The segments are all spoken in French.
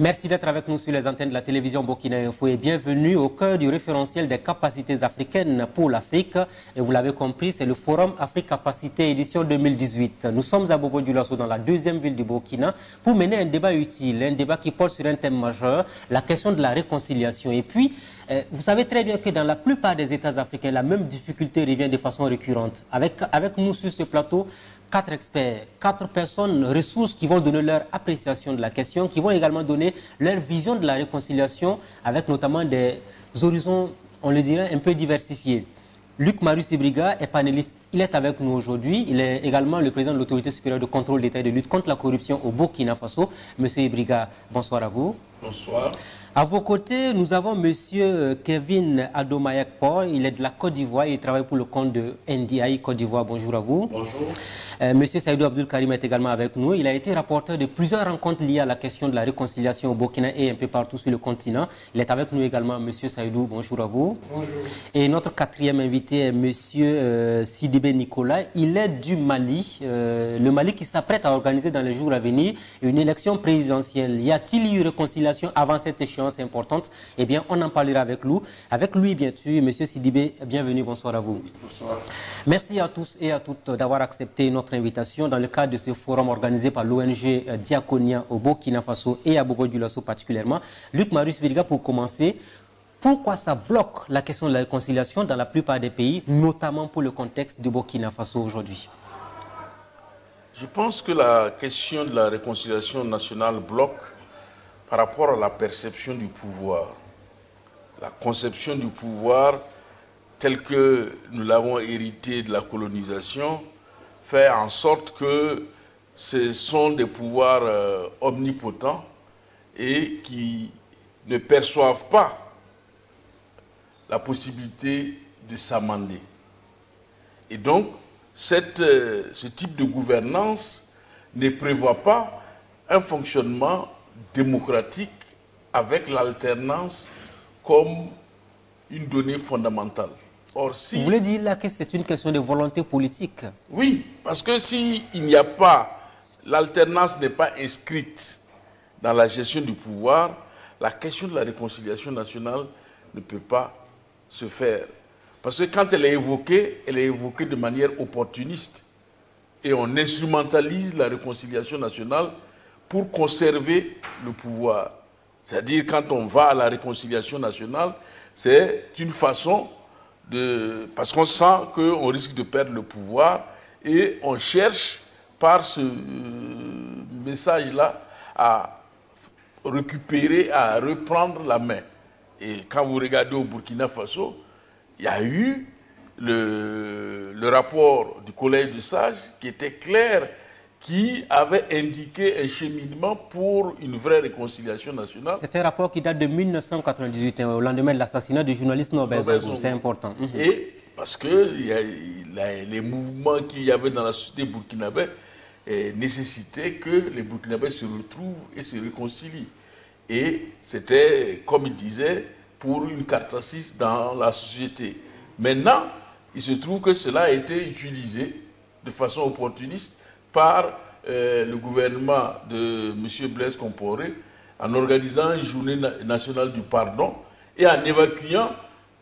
Merci d'être avec nous sur les antennes de la télévision Burkina Info et bienvenue au cœur du référentiel des capacités africaines pour l'Afrique. Et vous l'avez compris, c'est le Forum Afrique Capacité édition 2018. Nous sommes à Bobo-Dioulasso dans la deuxième ville du Burkina pour mener un débat utile, un débat qui porte sur un thème majeur, la question de la réconciliation. Et puis, vous savez très bien que dans la plupart des États africains, la même difficulté revient de façon récurrente. Avec nous sur ce plateau, 4 experts, 4 personnes ressources qui vont donner leur appréciation de la question, qui vont également donner leur vision de la réconciliation avec notamment des horizons, on le dirait, un peu diversifiés. Luc Marius Ibriga est panéliste, il est avec nous aujourd'hui. Il est également le président de l'autorité supérieure de contrôle d'État et de lutte contre la corruption au Burkina Faso. Monsieur Ibriga, bonsoir à vous. Bonsoir. À vos côtés, nous avons monsieur Kevin Adomayekpo. Il est de la Côte d'Ivoire. Il travaille pour le compte de NDI Côte d'Ivoire. Bonjour à vous. Bonjour. Monsieur Saïdou Abdul Karim est également avec nous. Il a été rapporteur de plusieurs rencontres liées à la question de la réconciliation au Burkina et un peu partout sur le continent. Il est avec nous également, monsieur Saïdou. Bonjour à vous. Bonjour. Et notre quatrième invité est monsieur Sidibé Nicolas. Il est du Mali. Le Mali qui s'apprête à organiser dans les jours à venir une élection présidentielle. Y a-t-il eu réconciliation avant cette échéance importante? Eh bien, on en parlera avec lui. Avec lui, bien sûr, monsieur Sidibé, bienvenue, bonsoir à vous. Bonsoir. Merci à tous et à toutes d'avoir accepté notre invitation dans le cadre de ce forum organisé par l'ONG Diaconia au Burkina Faso et à Bobo-Dioulasso particulièrement. Luc Marius Ibriga, pour commencer, pourquoi ça bloque la question de la réconciliation dans la plupart des pays, notamment pour le contexte du Burkina Faso aujourd'hui? Je pense que la question de la réconciliation nationale bloque par rapport à la perception du pouvoir. La conception du pouvoir, tel que nous l'avons hérité de la colonisation, fait en sorte que ce sont des pouvoirs omnipotents et qui ne perçoivent pas la possibilité de s'amender. Et donc, ce type de gouvernance ne prévoit pas un fonctionnement démocratique avec l'alternance comme une donnée fondamentale. Or, si... Vous voulez dire là que c'est une question de volonté politique? Oui, parce que s'il n'y a pas, l'alternance n'est pas inscrite dans la gestion du pouvoir, la question de la réconciliation nationale ne peut pas se faire. Parce que quand elle est évoquée de manière opportuniste. Et on instrumentalise la réconciliation nationale pour conserver le pouvoir. C'est-à-dire, quand on va à la réconciliation nationale, c'est une façon de... Parce qu'on sent qu'on risque de perdre le pouvoir et on cherche, par ce message-là, à récupérer, à reprendre la main. Et quand vous regardez au Burkina Faso, il y a eu le rapport du Collège de sages qui était clair, qui avait indiqué un cheminement pour une vraie réconciliation nationale. C'est un rapport qui date de 1998, au lendemain de l'assassinat du journaliste Norbert Zongo. C'est important. Et parce que les mouvements qu'il y avait dans la société burkinabé nécessitaient que les Burkinabés se retrouvent et se réconcilient. Et c'était, comme il disait, pour une catharsis dans la société. Maintenant, il se trouve que cela a été utilisé de façon opportuniste par le gouvernement de M. Blaise Compaoré en organisant une journée nationale du pardon et en évacuant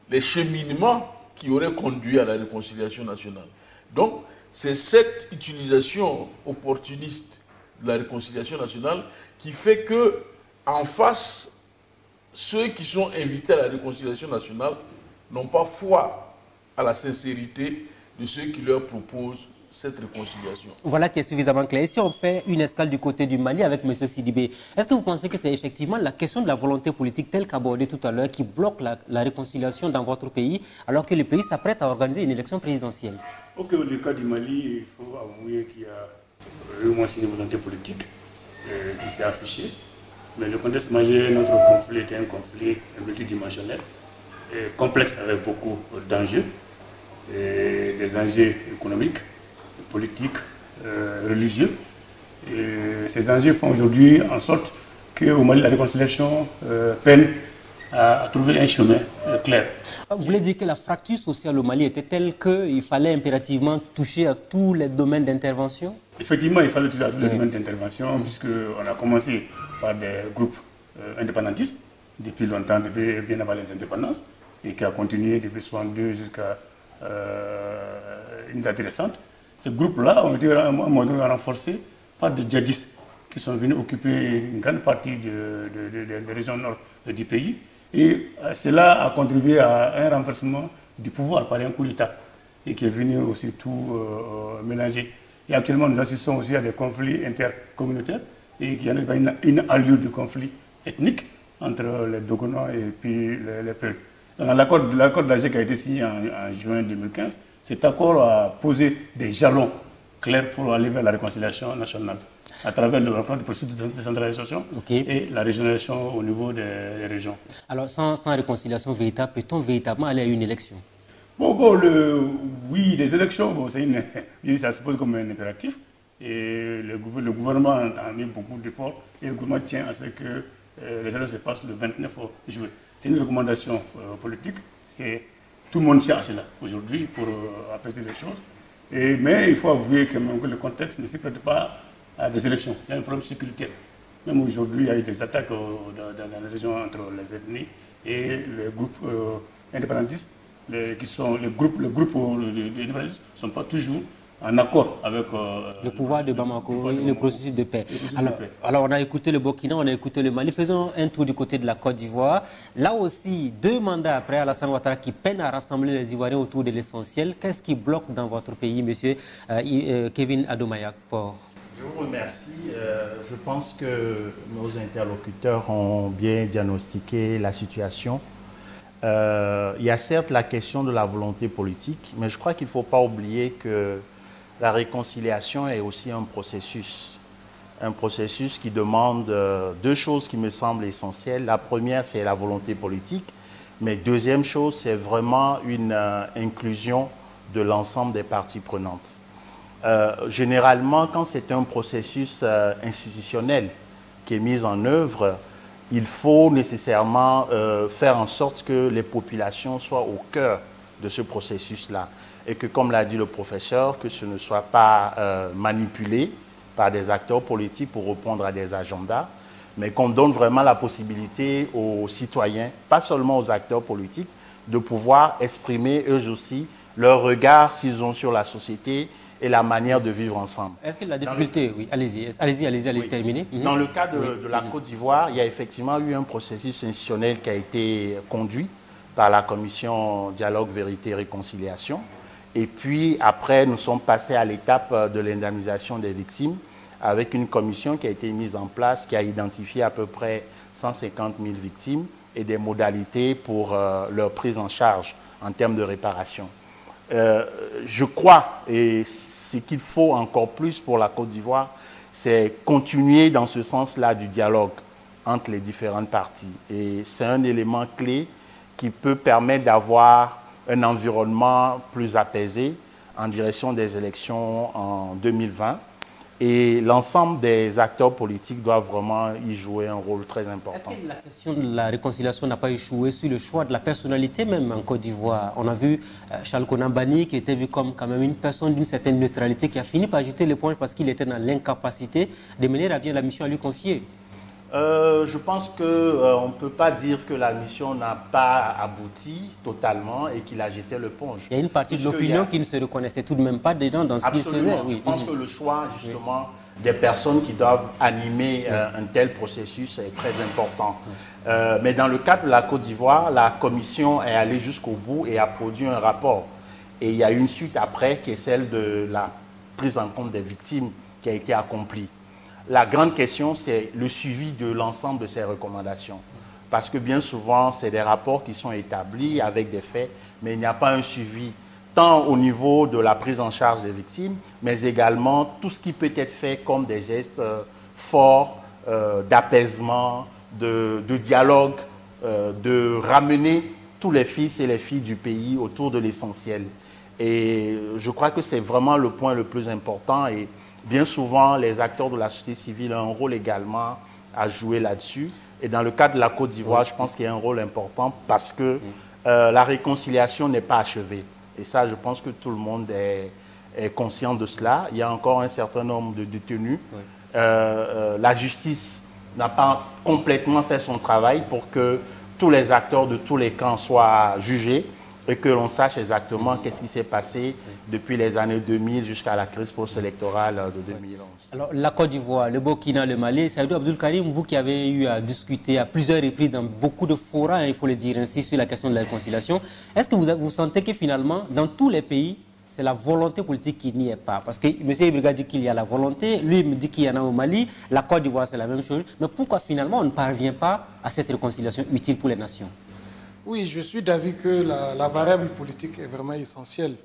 les cheminements qui auraient conduit à la réconciliation nationale. Donc, c'est cette utilisation opportuniste de la réconciliation nationale qui fait que, en face, ceux qui sont invités à la réconciliation nationale n'ont pas foi à la sincérité de ceux qui leur proposent cette réconciliation. Voilà qui est suffisamment clair. Et si on fait une escale du côté du Mali avec M. Sidibé, est-ce que vous pensez que c'est effectivement la question de la volonté politique telle qu'abordée tout à l'heure qui bloque la réconciliation dans votre pays alors que le pays s'apprête à organiser une élection présidentielle? Ok, au cas du Mali, il faut avouer qu'il y a au moins une volonté politique qui s'est affichée. Mais le contexte malien, notre conflit était un conflit multidimensionnel, complexe avec beaucoup d'enjeux, des enjeux économiques, politiques, religieux. Et ces enjeux font aujourd'hui en sorte qu'au Mali, la réconciliation peine à trouver un chemin clair. Vous voulez dire que la fracture sociale au Mali était telle qu'il fallait impérativement toucher à tous les domaines d'intervention? Effectivement, il fallait toucher à tous les domaines d'intervention, puisqu'on a commencé par des groupes indépendantiste depuis longtemps, depuis bien avant les indépendances, et qui a continué depuis 1962 jusqu'à une date récente. Ces groupes-là ont été à un moment donné renforcés par des djihadistes qui sont venus occuper une grande partie des régions nord du pays. Et cela a contribué à un renversement du pouvoir par un coup d'État et qui est venu aussi tout mélanger. Et actuellement, nous assistons aussi à des conflits intercommunautaires et qu'il y a une allure de conflit ethnique entre les Dogona et puis les Peuls. L'accord d'Alger qui a été signé en juin 2015, cet accord a posé des jalons clairs pour aller vers la réconciliation nationale à travers le renforcement du processus de décentralisation et la régionalisation au niveau des régions. Alors, sans réconciliation véritable, peut-on véritablement aller à une élection? Oui, les élections, ça se pose comme un impératif. Et le gouvernement a mis beaucoup d'efforts et le gouvernement tient à ce que les élections se passent le 29 juillet. C'est une recommandation politique. Tout le monde tient à cela aujourd'hui pour apaiser les choses. Mais il faut avouer que le contexte ne s'y prête pas à des élections. Il y a un problème sécuritaire. Même aujourd'hui, il y a eu des attaques dans la région entre les ethnies et les groupes indépendantistes. Les groupes indépendantistes ne sont pas toujours en accord avec le pouvoir de Bamako et le processus de paix. Alors, on a écouté le Burkina, on a écouté le Mali. Faisons un tour du côté de la Côte d'Ivoire. Là aussi, 2 mandats après Alassane Ouattara qui peine à rassembler les Ivoiriens autour de l'essentiel. Qu'est-ce qui bloque dans votre pays, monsieur Kevin Adomayak? Je vous remercie. Je pense que nos interlocuteurs ont bien diagnostiqué la situation. Il y a certes la question de la volonté politique, mais je crois qu'il ne faut pas oublier que la réconciliation est aussi un processus qui demande 2 choses qui me semblent essentielles. La première, c'est la volonté politique, mais deuxième chose, c'est vraiment une inclusion de l'ensemble des parties prenantes. Généralement, quand c'est un processus institutionnel qui est mis en œuvre, il faut nécessairement faire en sorte que les populations soient au cœur de ce processus-là. Et que, comme l'a dit le professeur, que ce ne soit pas manipulé par des acteurs politiques pour répondre à des agendas, mais qu'on donne vraiment la possibilité aux citoyens, pas seulement aux acteurs politiques, de pouvoir exprimer eux aussi leur regard, s'ils ont, sur la société et la manière de vivre ensemble. Est-ce que la difficulté, oui, allez-y, terminez. Dans le cas de la Côte d'Ivoire, il y a effectivement eu un processus institutionnel qui a été conduit par la commission Dialogue, Vérité et Réconciliation. Et puis après, nous sommes passés à l'étape de l'indemnisation des victimes avec une commission qui a été mise en place, qui a identifié à peu près 150 000 victimes et des modalités pour leur prise en charge en termes de réparation. Je crois, et ce qu'il faut encore plus pour la Côte d'Ivoire, c'est continuer dans ce sens-là du dialogue entre les différentes parties. Et c'est un élément clé qui peut permettre d'avoir un environnement plus apaisé en direction des élections en 2020. Et l'ensemble des acteurs politiques doivent vraiment y jouer un rôle très important. Est-ce que la question de la réconciliation n'a pas échoué sur le choix de la personnalité même en Côte d'Ivoire? On a vu Charles Konan Banny qui était vu comme quand même une personne d'une certaine neutralité qui a fini par jeter l'éponge parce qu'il était dans l'incapacité de mener à bien la mission à lui confier. Je pense qu'on ne peut pas dire que la mission n'a pas abouti totalement et qu'il a jeté l'éponge. Il y a une partie de l'opinion qui ne se reconnaissait tout de même pas dedans dans ce qu'il faisait. Oui. Je pense que le choix justement des personnes qui doivent animer un tel processus est très important. Mais dans le cadre de la Côte d'Ivoire, la commission est allée jusqu'au bout et a produit un rapport. Et il y a une suite après qui est celle de la prise en compte des victimes qui a été accomplie. La grande question, c'est le suivi de l'ensemble de ces recommandations. Parce que bien souvent, c'est des rapports qui sont établis avec des faits, mais il n'y a pas un suivi, tant au niveau de la prise en charge des victimes, mais également tout ce qui peut être fait comme des gestes forts, d'apaisement, de dialogue, de ramener tous les fils et les filles du pays autour de l'essentiel. Et je crois que c'est vraiment le point le plus important. Et bien souvent, les acteurs de la société civile ont un rôle également à jouer là-dessus. Et dans le cas de la Côte d'Ivoire, je pense qu'il y a un rôle important parce que la réconciliation n'est pas achevée. Et ça, je pense que tout le monde est conscient de cela. Il y a encore un certain nombre de détenus. La justice n'a pas complètement fait son travail pour que tous les acteurs de tous les camps soient jugés et que l'on sache exactement qu'est-ce qui s'est passé depuis les années 2000 jusqu'à la crise post-électorale de 2011. Alors, la Côte d'Ivoire, le Burkina, le Mali, Saïdou Abdoul Karim, vous qui avez eu à discuter à plusieurs reprises dans beaucoup de forums, il faut le dire ainsi, sur la question de la réconciliation, est-ce que vous sentez que finalement, dans tous les pays, c'est la volonté politique qui n'y est pas? Parce que M. Ibriga dit qu'il y a la volonté, lui il me dit qu'il y en a au Mali, la Côte d'Ivoire c'est la même chose, mais pourquoi finalement on ne parvient pas à cette réconciliation utile pour les nations? Oui, je suis d'avis que la variable politique est vraiment essentielle.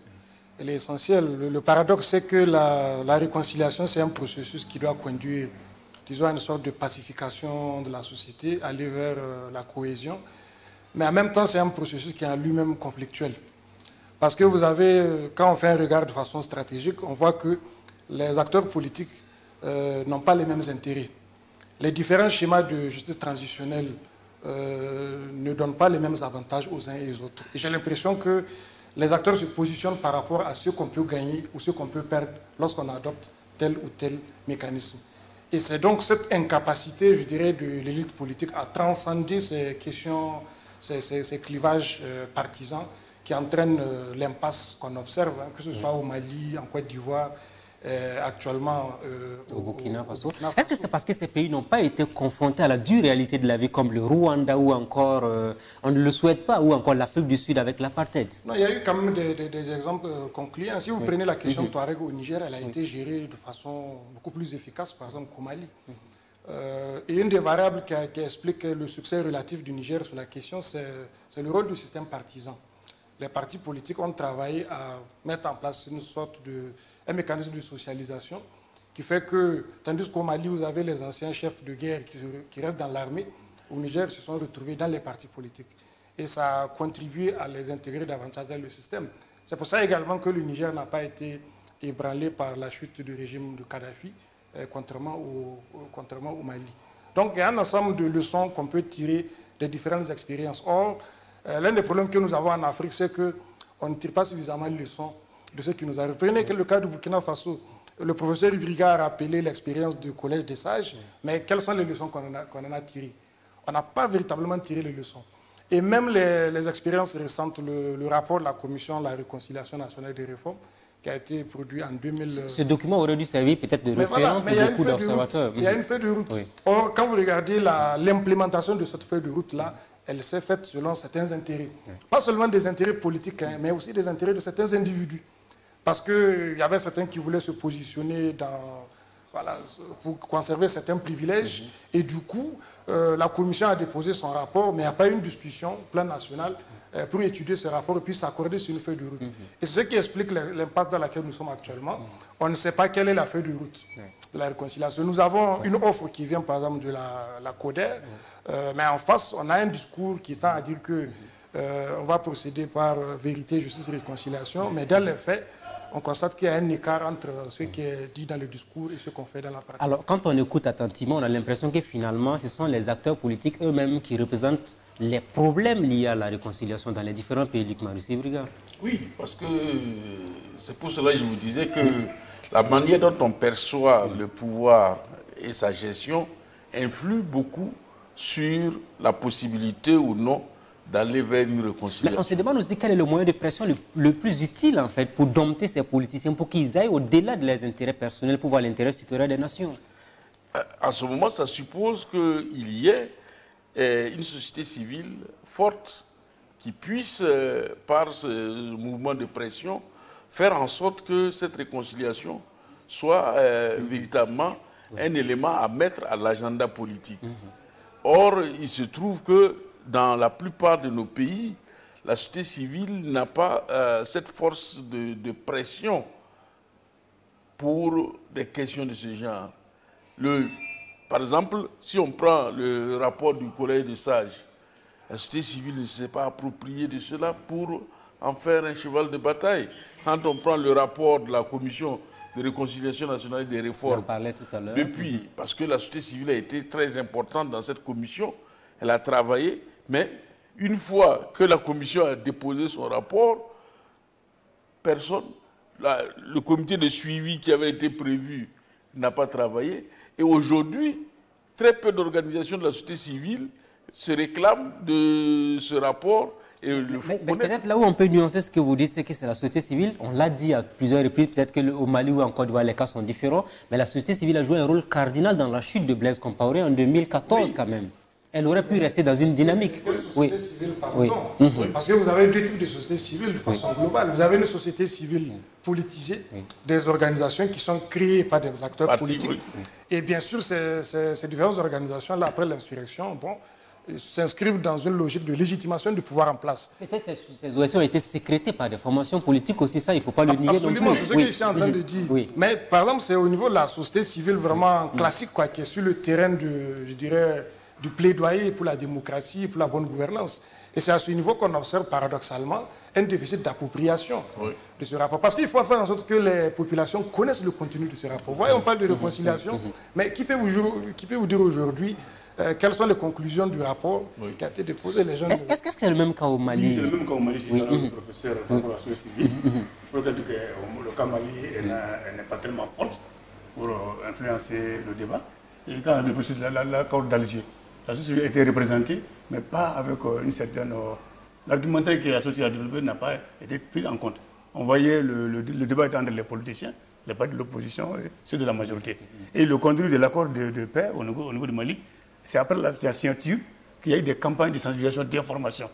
Elle est essentielle. Le paradoxe, c'est que la réconciliation, c'est un processus qui doit conduire, disons, à une sorte de pacification de la société, aller vers la cohésion. Mais en même temps, c'est un processus qui est en lui-même conflictuel. Parce que vous avez, quand on fait un regard de façon stratégique, on voit que les acteurs politiques n'ont pas les mêmes intérêts. Les différents schémas de justice transitionnelle ne donnent pas les mêmes avantages aux uns et aux autres. Et j'ai l'impression que les acteurs se positionnent par rapport à ce qu'on peut gagner ou ce qu'on peut perdre lorsqu'on adopte tel ou tel mécanisme. Et c'est donc cette incapacité, je dirais, de l'élite politique à transcender ces questions, ces clivages partisans qui entraînent l'impasse qu'on observe, hein, que ce soit au Mali, en Côte d'Ivoire, actuellement au Burkina Faso. Est-ce que c'est parce que ces pays n'ont pas été confrontés à la dure réalité de la vie, comme le Rwanda ou encore, on ne le souhaite pas, ou encore l'Afrique du Sud avec l'apartheid? Non, il y a eu quand même des exemples concluants. Si vous prenez la question de Touareg au Niger, elle a été gérée de façon beaucoup plus efficace, par exemple, qu'au Mali. Et une des variables qui explique le succès relatif du Niger sur la question, c'est le rôle du système partisan. Les partis politiques ont travaillé à mettre en place une sorte un mécanisme de socialisation qui fait que, tandis qu'au Mali, vous avez les anciens chefs de guerre qui restent dans l'armée, au Niger, ils se sont retrouvés dans les partis politiques. Et ça a contribué à les intégrer davantage dans le système. C'est pour ça également que le Niger n'a pas été ébranlé par la chute du régime de Kadhafi, contrairement au Mali. Donc il y a un ensemble de leçons qu'on peut tirer des différentes expériences. Or, l'un des problèmes que nous avons en Afrique, c'est qu'on ne tire pas suffisamment de leçons de ce qui nous arrive. Prenez le cas du Burkina Faso. Le professeur Ibriga a rappelé l'expérience du Collège des Sages, mais quelles sont les leçons qu'on en a tirées? On n'a pas véritablement tiré les leçons. Et même les expériences récentes, le rapport de la Commission de la réconciliation nationale des réformes, qui a été produit en 2000... Ce document aurait dû servir peut-être de référent pour beaucoup d'observateurs. Il y a une feuille de route. Oui. Or, quand vous regardez l'implémentation de cette feuille de route-là, elle s'est faite selon certains intérêts. Oui. Pas seulement des intérêts politiques, hein, mais aussi des intérêts de certains individus. Parce qu'il y avait certains qui voulaient se positionner pour conserver certains privilèges. Et du coup, la Commission a déposé son rapport, mais il n'y a pas eu une discussion plan national pour étudier ce rapport et puis s'accorder sur une feuille de route. Et c'est ce qui explique l'impasse dans laquelle nous sommes actuellement. On ne sait pas quelle est la feuille de route de la réconciliation. Nous avons une offre qui vient par exemple de la CODER, mais en face, on a un discours qui tend à dire que on va procéder par vérité, justice et réconciliation, mais dans les faits, on constate qu'il y a un écart entre ce qui est dit dans le discours et ce qu'on fait dans la pratique. Alors, quand on écoute attentivement, on a l'impression que finalement, ce sont les acteurs politiques eux-mêmes qui représentent les problèmes liés à la réconciliation dans les différents pays du Marius Ibriga. Oui, parce que c'est pour cela que je vous disais que la manière dont on perçoit le pouvoir et sa gestion influe beaucoup sur la possibilité ou non d'aller vers une réconciliation. Mais on se demande aussi quel est le moyen de pression le plus utile en fait pour dompter ces politiciens, pour qu'ils aillent au-delà de leurs intérêts personnels pour voir l'intérêt supérieur des nations. En ce moment, ça suppose qu'il y ait une société civile forte qui puisse, par ce mouvement de pression, faire en sorte que cette réconciliation soit véritablement un élément à mettre à l'agenda politique. Or, il se trouve que dans la plupart de nos pays, la société civile n'a pas cette force de pression pour des questions de ce genre. Par exemple, si on prend le rapport du Collège des Sages, la société civile ne s'est pas appropriée de cela pour en faire un cheval de bataille. Quand on prend le rapport de la Commission de réconciliation nationale des réformes, on parlait tout à l'heure. Depuis, parce que la société civile a été très importante dans cette commission, elle a travaillé, mais une fois que la commission a déposé son rapport, personne, le comité de suivi qui avait été prévu n'a pas travaillé. Et aujourd'hui, très peu d'organisations de la société civile se réclament de ce rapport et le font connaître. Peut-être là où on peut nuancer ce que vous dites, c'est que c'est la société civile. On l'a dit à plusieurs reprises, peut-être qu'au Mali ou en Côte d'Ivoire, les cas sont différents. Mais la société civile a joué un rôle cardinal dans la chute de Blaise Compaoré en 2014 quand même. Elle aurait pu rester dans une dynamique. Oui. Civile, parce que vous avez deux types de sociétés civiles de façon globale. Vous avez une société civile politisée, des organisations qui sont créées par des acteurs politiques. Et bien sûr, ces différentes organisations-là, après l'insurrection, s'inscrivent dans une logique de légitimation du pouvoir en place. Peut-être que ces OSC ont été sécrétées par des formations politiques aussi, ça, il ne faut pas le nier non plus. Absolument, c'est ce que je suis en train de dire. Mais par exemple, c'est au niveau de la société civile vraiment classique, qui est sur le terrain je dirais, du plaidoyer pour la démocratie, pour la bonne gouvernance. Et c'est à ce niveau qu'on observe paradoxalement un déficit d'appropriation de ce rapport. Parce qu'il faut faire en sorte que les populations connaissent le contenu de ce rapport. Voyez, on parle de réconciliation, mais qui peut vous dire aujourd'hui quelles sont les conclusions du rapport qui a été déposé les gens. Est-ce que c'est le même cas au Mali? C'est le même cas au Mali, je suis le professeur de la société civile. Il faut dire que le cas Mali n'est pas tellement forte pour influencer le débat. Et quand on a déposé l'accord d'Alger, la société civile a été représentée, mais pas avec une certaine... L'argumentaire que la société a développé n'a pas été pris en compte. On voyait le débat était entre les politiciens, les partis de l'opposition et ceux de la majorité. Et le contenu de l'accord de paix au niveau du Mali, c'est après la signature qu'il y a eu des campagnes de sensibilisation, d'information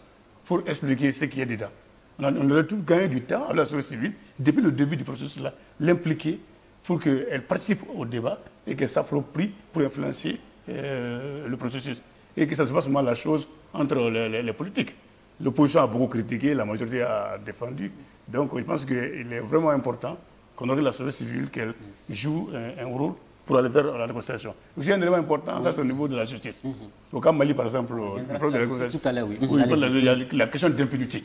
pour expliquer ce qu'il y a dedans. On aurait tout gagné du temps à la société civile, depuis le début du processus-là, l'impliquer pour qu'elle participe au débat et qu'elle s'approprie pour influencer le processus. Et que ça se passe mal la chose entre les politiques. L'opposition a beaucoup critiqué, la majorité a défendu. Donc je pense qu'il est vraiment important qu'on ait la société civile, qu'elle joue un rôle pour aller vers la réconciliation. Aussi un élément important, ça c'est au niveau de la justice. Au cas Mali, par exemple, le problème de la réconciliation, tout à l'heure, il y a la question d'impunité.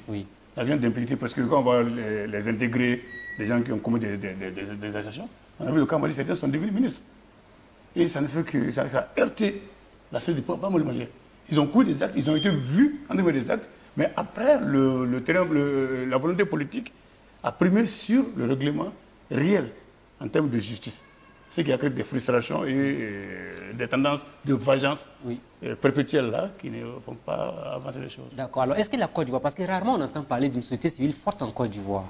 La question d'impunité, parce que quand on va les intégrer, les gens qui ont commis des actions, on a vu le cas Mali, certains sont devenus ministres. Et ça ne fait que ça a heurté la société du peuple malien. Ils ont commis des actes, ils ont été vus en train des actes, mais après, la volonté politique a primé sur le règlement réel en termes de justice. Ce qui a créé des frustrations et des tendances de vengeance perpétuelles là, qui ne font pas avancer les choses. D'accord. Alors, est-ce que la Côte d'Ivoire, parce que rarement on entend parler d'une société civile forte en Côte d'Ivoire.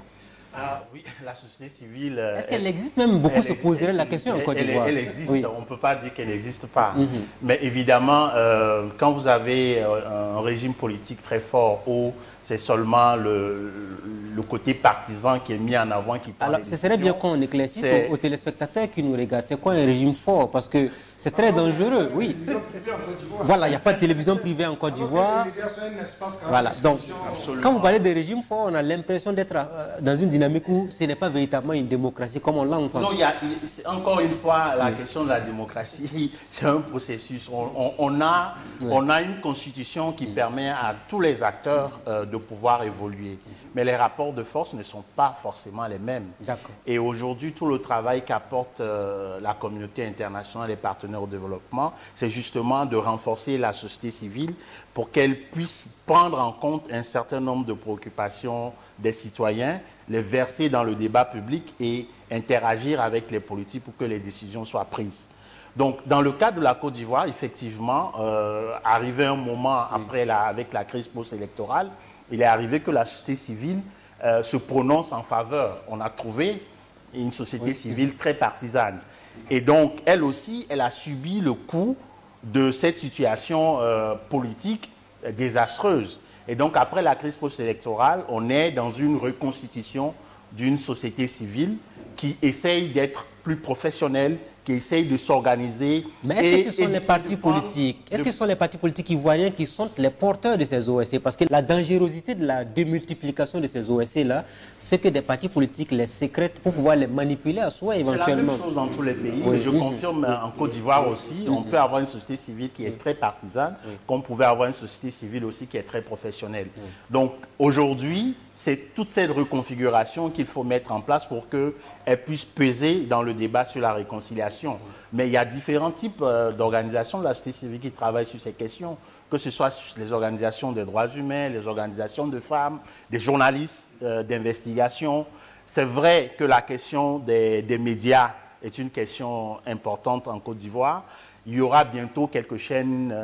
Ah oui, la société civile... Est-ce qu'elle existe même? Beaucoup se poseraient la question en Côte d'Ivoire. Elle existe, on ne peut pas dire qu'elle n'existe pas. Mais évidemment, quand vous avez un régime politique très fort où c'est seulement le côté partisan qui est mis en avant, qui prend. Alors, ce serait bien qu'on éclaircisse aux téléspectateurs qui nous regardent. C'est quoi un régime fort? Parce que c'est très dangereux, oui. Voilà, il n'y a pas de télévision privée en Côte d'Ivoire. Voilà, donc, quand vous parlez de régime fort, on a l'impression d'être dans une dynamique où ce n'est pas véritablement une démocratie comme on l'a en France. Non, encore une fois, la question de la démocratie, c'est un processus. On a une constitution qui permet à tous les acteurs de pouvoir évoluer. Mais les rapports de force ne sont pas forcément les mêmes. Et aujourd'hui, tout le travail qu'apporte la communauté internationale, les partenaires au développement, c'est justement de renforcer la société civile pour qu'elle puisse prendre en compte un certain nombre de préoccupations des citoyens, les verser dans le débat public et interagir avec les politiques pour que les décisions soient prises. Donc, dans le cas de la Côte d'Ivoire, effectivement, arrivé un moment après avec la crise post-électorale, il est arrivé que la société civile se prononce en faveur. On a trouvé une société civile très partisane. Et donc, elle aussi, elle a subi le coup de cette situation politique désastreuse. Et donc, après la crise post-électorale, on est dans une reconstitution d'une société civile qui essaye d'être plus professionnelle, qui essayent de s'organiser. Mais est-ce que ce sont les partis politiques? Est-ce que ce sont les partis politiques ivoiriens qui sont les porteurs de ces OSC? Parce que la dangerosité de la démultiplication de ces OSC-là, c'est que des partis politiques les sécrètent pour pouvoir les manipuler à soi éventuellement. C'est la même chose dans tous les pays. Je confirme en Côte d'Ivoire aussi, on peut avoir une société civile qui est très partisane, comme on pouvait avoir une société civile aussi qui est très professionnelle. Donc aujourd'hui, c'est toute cette reconfiguration qu'il faut mettre en place pour qu'elle puisse peser dans le débat sur la réconciliation. Mais il y a différents types d'organisations de la société civile qui travaillent sur ces questions, que ce soit les organisations des droits humains, les organisations de femmes, des journalistes d'investigation. C'est vrai que la question des médias est une question importante en Côte d'Ivoire. Il y aura bientôt quelques chaînes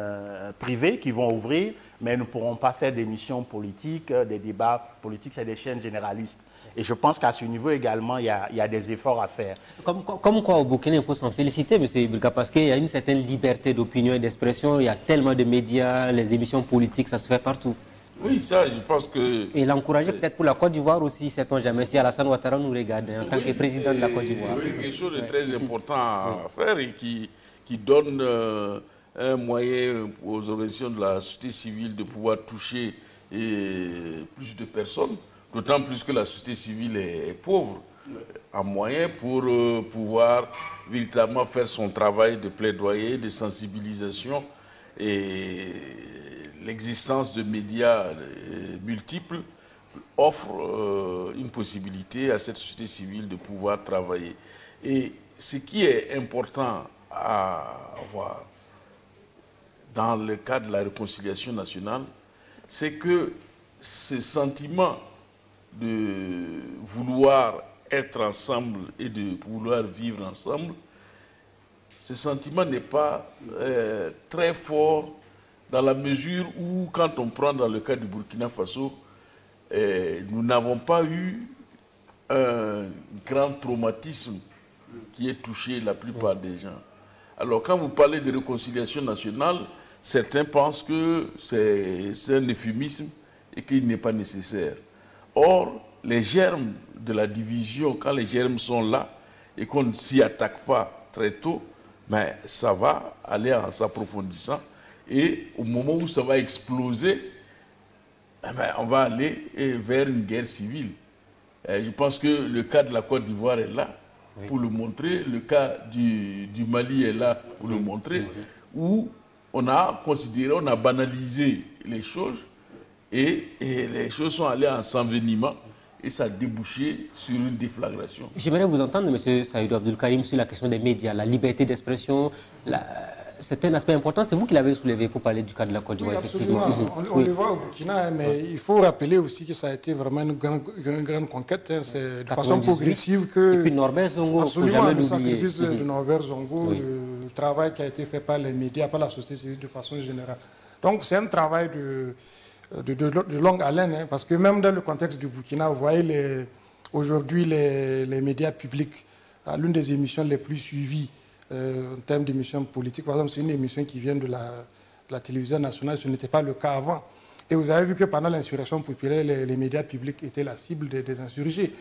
privées qui vont ouvrir, mais elles ne pourront pas faire d'émissions politiques, des débats politiques, c'est des chaînes généralistes. Et je pense qu'à ce niveau également, il y a des efforts à faire. Comme quoi au Burkina, il faut s'en féliciter, M. Ibilka, parce qu'il y a une certaine liberté d'opinion et d'expression. Il y a tellement de médias, les émissions politiques, ça se fait partout. Oui, ça, je pense que... Et l'encourager peut-être pour la Côte d'Ivoire aussi, sait-on jamais, si Alassane Ouattara nous regarde en tant que président de la Côte d'Ivoire. C'est quelque chose de très important à faire et qui donne un moyen aux organisations de la société civile de pouvoir toucher plus de personnes, d'autant plus que la société civile est pauvre en moyens pour pouvoir véritablement faire son travail de plaidoyer, de sensibilisation. Et l'existence de médias multiples offre une possibilité à cette société civile de pouvoir travailler. Et ce qui est important à voir dans le cadre de la réconciliation nationale, c'est que ce sentiment de vouloir être ensemble et de vouloir vivre ensemble, ce sentiment n'est pas très fort dans la mesure où, quand on prend dans le cas du Burkina Faso, nous n'avons pas eu un grand traumatisme qui ait touché la plupart des gens. Alors, quand vous parlez de réconciliation nationale, certains pensent que c'est un euphémisme et qu'il n'est pas nécessaire. Or, les germes de la division, quand les germes sont là et qu'on ne s'y attaque pas très tôt, mais ça va aller en s'approfondissant. Et au moment où ça va exploser, on va aller vers une guerre civile. Je pense que le cas de la Côte d'Ivoire est là pour le montrer, le cas du Mali est là pour le montrer, où on a considéré, on a banalisé les choses et les choses sont allées en s'envenimant et ça a débouché sur une déflagration. J'aimerais vous entendre, M. Saïdou Abdoul Karim, sur la question des médias, la liberté d'expression. C'est un aspect important, c'est vous qui l'avez soulevé pour parler du cas de la Côte d'Ivoire, oui, effectivement. On le voit au Burkina, mais il faut rappeler aussi que ça a été vraiment une grande conquête. C'est de façon progressive que... Et puis Norbert Zongo, absolument, le sacrifice de Norbert Zongo, le travail qui a été fait par les médias, par la société civile de façon générale. Donc c'est un travail de longue haleine, parce que même dans le contexte du Burkina, vous voyez aujourd'hui les médias publics, l'une des émissions les plus suivies, en termes d'émissions politiques, par exemple, c'est une émission qui vient de la télévision nationale, ce n'était pas le cas avant. Et vous avez vu que pendant l'insurrection populaire, les médias publics étaient la cible des insurgés.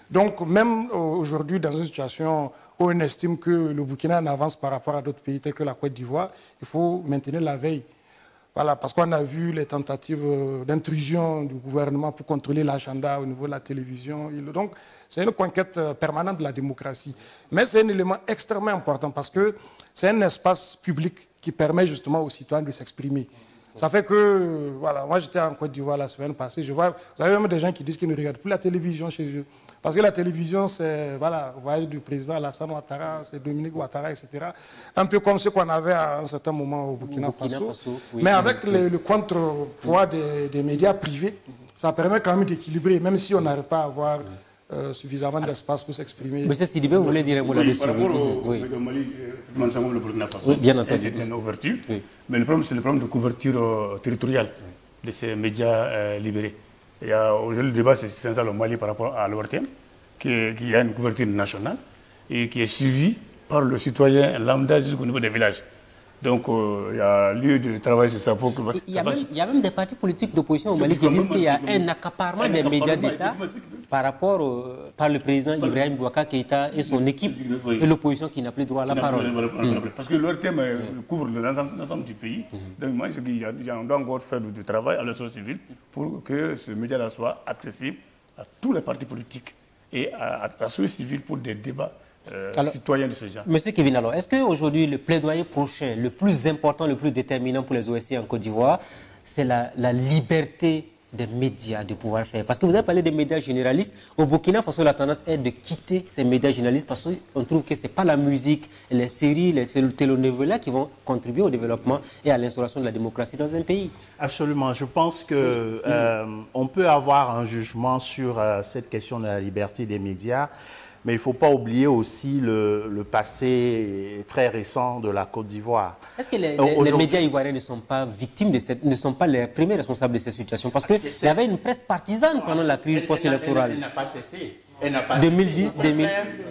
Donc même aujourd'hui, dans une situation où on estime que le Burkina en avance par rapport à d'autres pays tels que la Côte d'Ivoire, il faut maintenir la veille. Voilà, parce qu'on a vu les tentatives d'intrusion du gouvernement pour contrôler l'agenda au niveau de la télévision. Donc, c'est une conquête permanente de la démocratie. Mais c'est un élément extrêmement important parce que c'est un espace public qui permet justement aux citoyens de s'exprimer. Ça fait que, voilà, moi j'étais en Côte d'Ivoire la semaine passée, je vois, vous avez même des gens qui disent qu'ils ne regardent plus la télévision chez eux. Parce que la télévision, c'est, voilà, le voyage du président Alassane Ouattara, c'est Dominique Ouattara, etc. Un peu comme ce qu'on avait à un certain moment au Burkina Faso. Oui, mais avec le contrepoids des médias privés, ça permet quand même d'équilibrer, même si on n'arrive pas à avoir suffisamment d'espace pour s'exprimer. Monsieur Sidibé, vous voulez dire un mot là-dessus? Par rapport au Mali, le Burkina Faso, c'est une ouverture, mais le problème, c'est le problème de couverture territoriale de ces médias libérés. Aujourd'hui, le débat, c'est ça au Mali par rapport à l'ORTM, qui a une couverture nationale et qui est suivie par le citoyen lambda jusqu'au niveau des villages. Donc, il y a lieu de travailler sur ça pour que... Il y a même des partis politiques d'opposition au Mali qui disent qu'il y a un accaparement des médias d'État par rapport par le président Ibrahim Boubacar Keïta et son équipe et l'opposition qui n'a plus droit à la parole. Parce que l'ORTM couvre l'ensemble du pays. Donc, moi, on doit encore faire du travail à la société civile pour que ce média-là soit accessible à tous les partis politiques et à la société civile pour des débats citoyens de ce genre. Monsieur Kevin, alors, est-ce qu'aujourd'hui, le plaidoyer prochain, le plus important, le plus déterminant pour les OSC en Côte d'Ivoire, c'est la liberté des médias de pouvoir faire? Parce que vous avez parlé des médias généralistes. Au Burkina Faso, la tendance est de quitter ces médias généralistes parce qu'on trouve que ce n'est pas la musique, les séries, les télénovelas qui vont contribuer au développement et à l'instauration de la démocratie dans un pays. Absolument. Je pense qu'on peut avoir un jugement sur cette question de la liberté des médias. Mais il ne faut pas oublier aussi le passé très récent de la Côte d'Ivoire. Est-ce que les médias ivoiriens ne sont pas victimes de ne sont pas les premiers responsables de cette situation? Parce qu'il y avait une presse partisane pendant la crise post-électorale. Elle n'a pas cessé. Elle n'a pas 2010, 2000.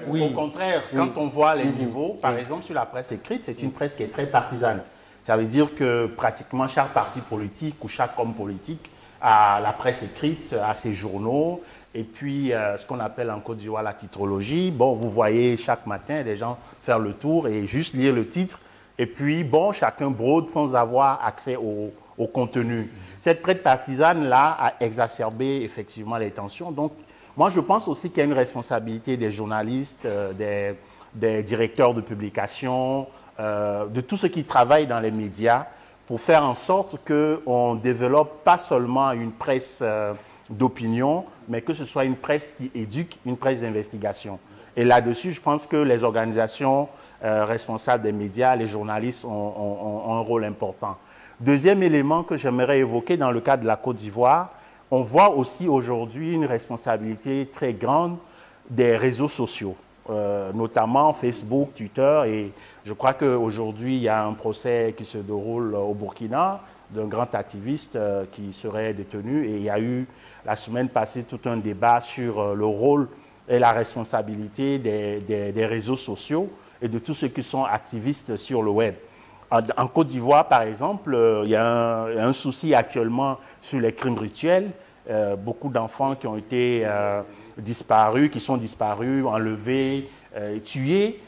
Oui. Au contraire, quand on voit les niveaux, par exemple sur la presse écrite, c'est une presse qui est très partisane. Ça veut dire que pratiquement chaque parti politique ou chaque homme politique a la presse écrite, a ses journaux. Et puis, ce qu'on appelle en Côte d'Ivoire la titrologie. Bon, vous voyez chaque matin les gens faire le tour et juste lire le titre. Et puis, bon, chacun brode sans avoir accès au contenu. Cette presse partisane-là a exacerbé effectivement les tensions. Donc, moi, je pense aussi qu'il y a une responsabilité des journalistes, des directeurs de publication, de tous ceux qui travaillent dans les médias pour faire en sorte qu'on ne développe pas seulement une presse d'opinion, mais que ce soit une presse qui éduque, une presse d'investigation. Et là-dessus, je pense que les organisations responsables des médias, les journalistes ont un rôle important. Deuxième élément que j'aimerais évoquer dans le cas de la Côte d'Ivoire, on voit aussi aujourd'hui une responsabilité très grande des réseaux sociaux, notamment Facebook, Twitter, et je crois qu'aujourd'hui, il y a un procès qui se déroule au Burkina d'un grand activiste qui serait détenu, et il y a eu la semaine passée tout un débat sur le rôle et la responsabilité des réseaux sociaux et de tous ceux qui sont activistes sur le web. En Côte d'Ivoire, par exemple, il y a un souci actuellement sur les crimes rituels. Beaucoup d'enfants qui ont été disparus, qui sont disparus, enlevés, tués.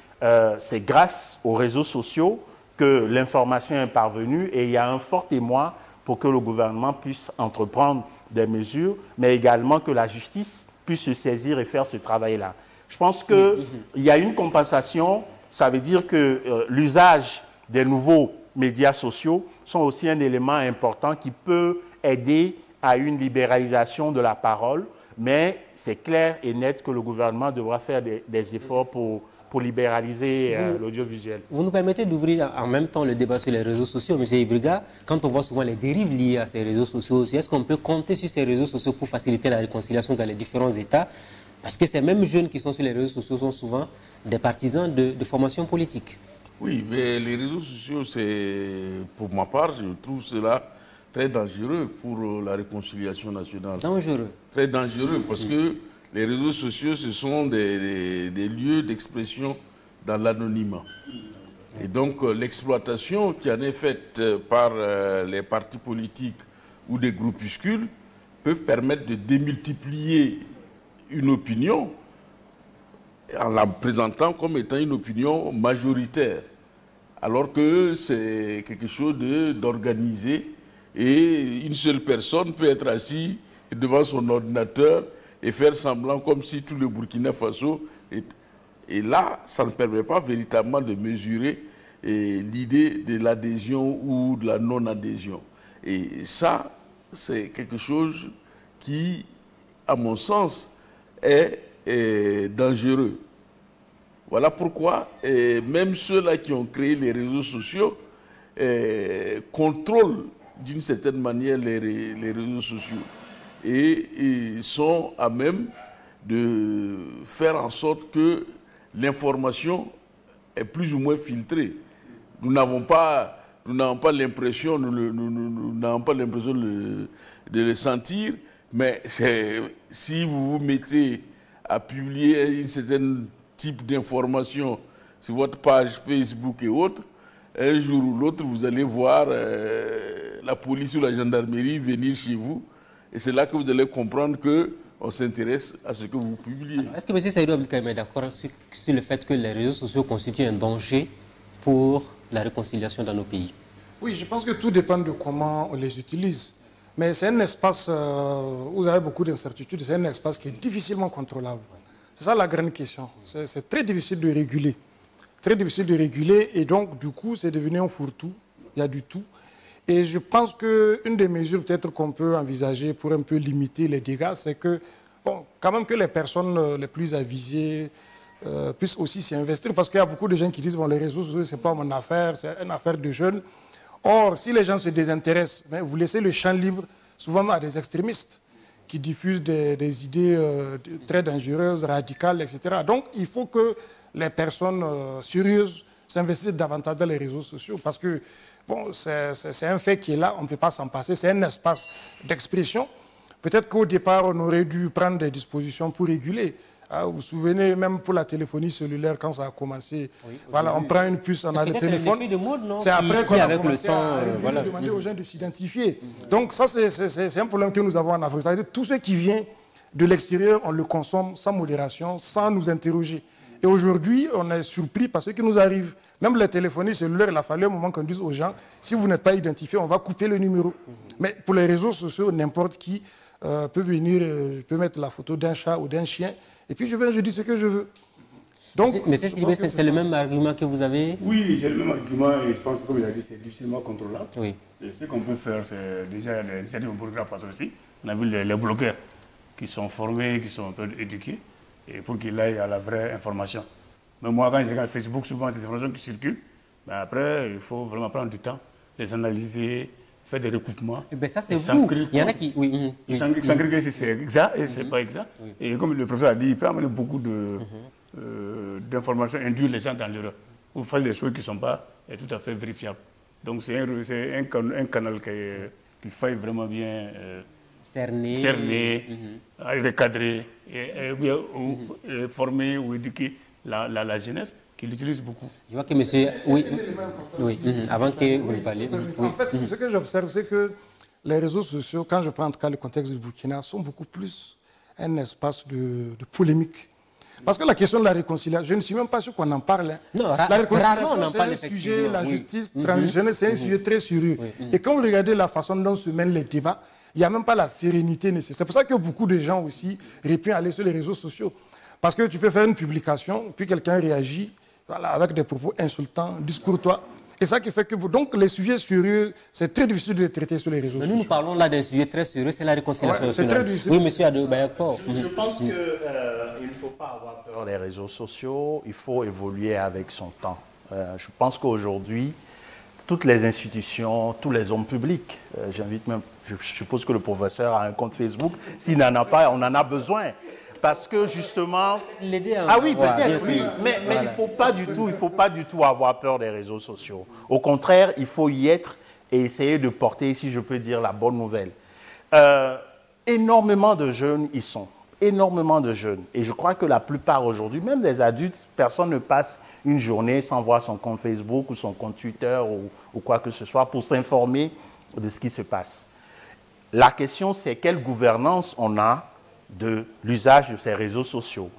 C'est grâce aux réseaux sociaux que l'information est parvenue et il y a un fort émoi pour que le gouvernement puisse entreprendre des mesures, mais également que la justice puisse se saisir et faire ce travail-là. Je pense qu'il y a une compensation, ça veut dire que l'usage des nouveaux médias sociaux sont aussi un élément important qui peut aider à une libéralisation de la parole, mais c'est clair et net que le gouvernement devra faire des efforts pour libéraliser l'audiovisuel. Vous nous permettez d'ouvrir en même temps le débat sur les réseaux sociaux, M. Ibriga. Quand on voit souvent les dérives liées à ces réseaux sociaux, est-ce qu'on peut compter sur ces réseaux sociaux pour faciliter la réconciliation dans les différents États? Parce que ces mêmes jeunes qui sont sur les réseaux sociaux sont souvent des partisans de formation politique. Oui, mais les réseaux sociaux, pour ma part, je trouve cela très dangereux pour la réconciliation nationale. Dangereux. Très dangereux parce que les réseaux sociaux, ce sont des lieux d'expression dans l'anonymat. Et donc, l'exploitation qui en est faite par les partis politiques ou des groupuscules peut permettre de démultiplier une opinion en la présentant comme étant une opinion majoritaire, alors que c'est quelque chose d'organisé et une seule personne peut être assise devant son ordinateur et faire semblant comme si tout le Burkina Faso est... Et là, ça ne permet pas véritablement de mesurer l'idée de l'adhésion ou de la non-adhésion. Et ça, c'est quelque chose qui, à mon sens, est dangereux. Voilà pourquoi même ceux-là qui ont créé les réseaux sociaux contrôlent d'une certaine manière les réseaux sociaux et ils sont à même de faire en sorte que l'information est plus ou moins filtrée. Nous n'avons pas l'impression, nous n'avons pas l'impression de le sentir, mais si vous vous mettez à publier un certain type d'information sur votre page Facebook et autres, un jour ou l'autre, vous allez voir la police ou la gendarmerie venir chez vous. Et c'est là que vous allez comprendre qu'on s'intéresse à ce que vous publiez. Est-ce que M. Seydou Abdelkarim est d'accord sur le fait que les réseaux sociaux constituent un danger pour la réconciliation dans nos pays? Oui, je pense que tout dépend de comment on les utilise. Mais c'est un espace où vous avez beaucoup d'incertitudes, c'est un espace qui est difficilement contrôlable. C'est ça la grande question. C'est très difficile de réguler. Très difficile de réguler et donc du coup c'est devenu un fourre-tout. Il y a du tout. Et je pense qu'une des mesures peut-être qu'on peut envisager pour un peu limiter les dégâts, c'est que, bon, quand même que les personnes les plus avisées puissent aussi s'y investir, parce qu'il y a beaucoup de gens qui disent, bon, les réseaux sociaux, c'est pas mon affaire, c'est une affaire de jeunes. Or, si les gens se désintéressent, ben, vous laissez le champ libre souvent à des extrémistes qui diffusent des idées très dangereuses, radicales, etc. Donc, il faut que les personnes sérieuses s'investissent davantage dans les réseaux sociaux parce que bon, c'est un fait qui est là, on ne peut pas s'en passer, c'est un espace d'expression. Peut-être qu'au départ, on aurait dû prendre des dispositions pour réguler. Vous vous souvenez, même pour la téléphonie cellulaire, quand ça a commencé, oui, voilà, on prend une puce, on a le téléphone. C'est après qu'on a commencé à demander aux gens de s'identifier. Donc ça, c'est un problème que nous avons en Afrique. C'est-à-dire tout ce qui vient de l'extérieur, on le consomme sans modération, sans nous interroger. Et aujourd'hui, on est surpris par ce qui nous arrive. Même la téléphonie cellulaire, il a fallu un moment qu'on dise aux gens, si vous n'êtes pas identifié, on va couper le numéro. Mais pour les réseaux sociaux, n'importe qui peut venir, je peux mettre la photo d'un chat ou d'un chien, et puis je dis ce que je veux. Donc, mais c'est le même argument que vous avez? Oui, j'ai le même argument et je pense que, comme il a dit, c'est difficilement contrôlable. Oui. Et ce qu'on peut faire, c'est déjà les initiatives au Burkina Faso aussi. On a vu les blogueurs qui sont formés, qui sont un peu éduqués, et pour qu'ils aillent à la vraie information. Mais moi, quand je regarde Facebook, souvent, c'est des informations qui circulent. Mais après, il faut vraiment prendre du temps, les analyser, faire des recoupements. Et bien ça, c'est vous. Il y en a qui... Oui, s'agréguer si c'est exact et si ce n'est pas exact. Oui. Et comme le professeur a dit, il peut amener beaucoup d'informations, induire les gens dans l'erreur. Vous faites des choses qui ne sont pas tout à fait vérifiables. Donc c'est un canal qu'il faille vraiment bien cerner, recadrer, et former ou éduquer la jeunesse qui l'utilise beaucoup. Je vois que monsieur... Oui, avant que vous ne parliez... En fait, ce que j'observe, c'est que les réseaux sociaux, quand je prends en tout cas le contexte du Burkina, sont beaucoup plus un espace de polémique. Parce que la question de la réconciliation, je ne suis même pas sûr qu'on en parle. Non, la réconciliation, c'est un sujet, la justice transitionnelle, c'est un sujet très sérieux. Et quand vous regardez la façon dont se mènent les débats, il n'y a même pas la sérénité nécessaire. C'est pour ça que beaucoup de gens aussi répugnent à aller sur les réseaux sociaux. Parce que tu peux faire une publication, puis quelqu'un réagit avec des propos insultants, discourtois. Et ça qui fait que... Donc les sujets sérieux, c'est très difficile de les traiter sur les réseaux sociaux. Nous parlons là d'un sujet très sérieux, c'est la réconciliation nationale. Oui, monsieur Adebayakpo. Je pense qu'il ne faut pas avoir peur des réseaux sociaux, il faut évoluer avec son temps. Je pense qu'aujourd'hui, toutes les institutions, tous les hommes publics, j'invite même, je suppose que le professeur a un compte Facebook, s'il n'en a pas, on en a besoin. Parce que justement... Ah oui, peut-être, oui. Mais voilà. Il ne faut pas du tout avoir peur des réseaux sociaux. Au contraire, il faut y être et essayer de porter, si je peux dire, la bonne nouvelle. Énormément de jeunes y sont. Énormément de jeunes. Et je crois que la plupart aujourd'hui, même les adultes, personne ne passe une journée sans voir son compte Facebook ou son compte Twitter ou quoi que ce soit pour s'informer de ce qui se passe. La question, c'est quelle gouvernance on a de l'usage de ces réseaux sociaux.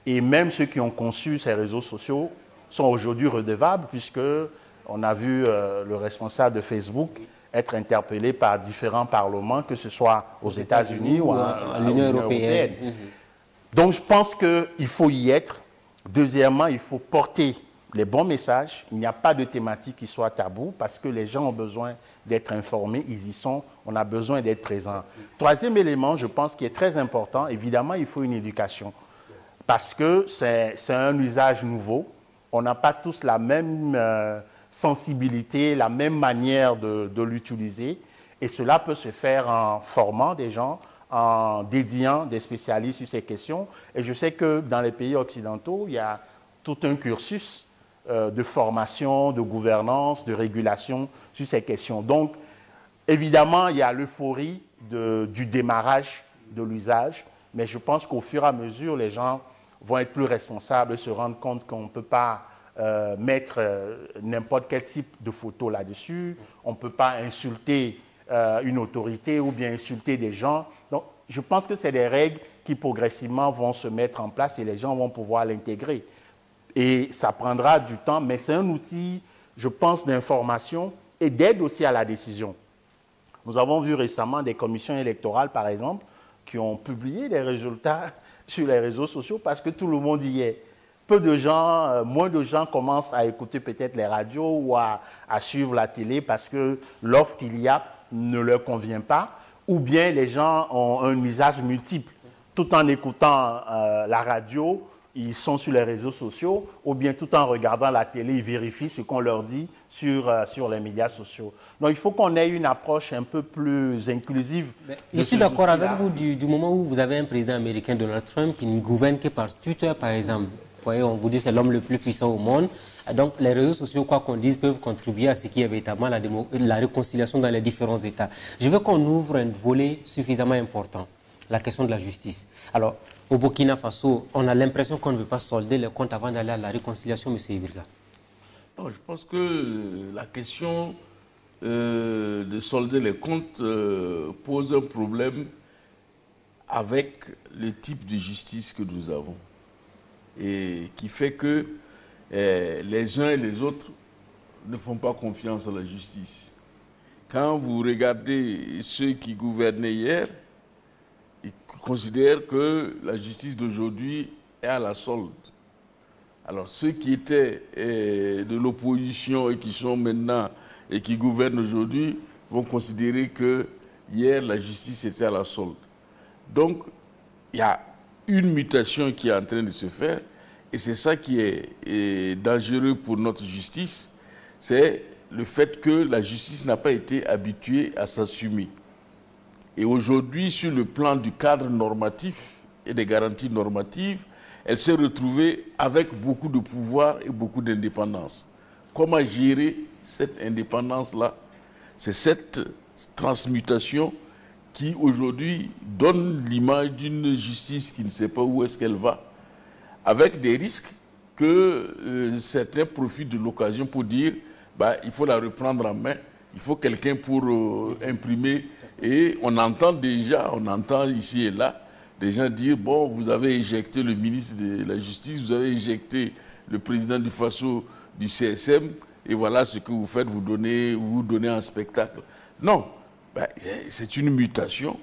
Et même ceux qui ont conçu ces réseaux sociaux sont aujourd'hui redevables puisqu'on a vu le responsable de Facebook être interpellé par différents parlements, que ce soit aux États-Unis ou à l'Union européenne. Donc je pense qu'il faut y être. Deuxièmement, il faut porter les bons messages. Il n'y a pas de thématique qui soit taboue parce que les gens ont besoin d'être informés, ils y sont, on a besoin d'être présents. Troisième élément, je pense, qui est très important, évidemment, il faut une éducation. Parce que c'est un usage nouveau. On n'a pas tous la même sensibilité, la même manière de l'utiliser. Et cela peut se faire en formant des gens, en dédiant des spécialistes sur ces questions. Et je sais que dans les pays occidentaux, il y a tout un cursus de formation, de gouvernance, de régulation sur ces questions. Donc, évidemment, il y a l'euphorie du démarrage de l'usage, mais je pense qu'au fur et à mesure, les gens vont être plus responsables et se rendre compte qu'on ne peut pas mettre n'importe quel type de photo là-dessus, on ne peut pas insulter une autorité ou bien insulter des gens. Donc, je pense que c'est des règles qui progressivement vont se mettre en place et les gens vont pouvoir l'intégrer. Et ça prendra du temps, mais c'est un outil, je pense, d'information et d'aide aussi à la décision. Nous avons vu récemment des commissions électorales, par exemple, qui ont publié des résultats sur les réseaux sociaux parce que tout le monde y est. Peu de gens, moins de gens commencent à écouter peut-être les radios ou à suivre la télé parce que l'offre qu'il y a ne leur convient pas, ou bien les gens ont un usage multiple. Tout en écoutant la radio, ils sont sur les réseaux sociaux, ou bien tout en regardant la télé, ils vérifient ce qu'on leur dit sur les médias sociaux. Donc il faut qu'on ait une approche un peu plus inclusive. Je suis d'accord avec vous du moment où vous avez un président américain, Donald Trump, qui ne gouverne que par Twitter, par exemple. Vous voyez, on vous dit que c'est l'homme le plus puissant au monde. Donc les réseaux sociaux, quoi qu'on dise, peuvent contribuer à ce qui est véritablement la réconciliation dans les différents États. Je veux qu'on ouvre un volet suffisamment important, la question de la justice. Alors, au Burkina Faso, on a l'impression qu'on ne veut pas solder les comptes avant d'aller à la réconciliation, M. Ibirga. Non, je pense que la question de solder les comptes pose un problème avec le type de justice que nous avons. Et qui fait que les uns et les autres ne font pas confiance à la justice. Quand vous regardez ceux qui gouvernaient hier, ils considèrent que la justice d'aujourd'hui est à la solde. Alors ceux qui étaient de l'opposition et qui sont maintenant et qui gouvernent aujourd'hui vont considérer que hier la justice était à la solde. Donc il y a une mutation qui est en train de se faire et c'est ça qui est dangereux pour notre justice, c'est le fait que la justice n'a pas été habituée à s'assumer. Et aujourd'hui, sur le plan du cadre normatif et des garanties normatives, elle s'est retrouvée avec beaucoup de pouvoir et beaucoup d'indépendance. Comment gérer cette indépendance-là? C'est cette transmutation qui, aujourd'hui, donne l'image d'une justice qui ne sait pas où est-ce qu'elle va, avec des risques que certains profitent de l'occasion pour dire il faut la reprendre en main. Il faut quelqu'un pour imprimer. Et on entend ici et là, des gens dire, bon, vous avez éjecté le ministre de la Justice, vous avez éjecté le président du Faso du CSM, et voilà ce que vous faites, vous donnez un spectacle. Non, c'est une mutation,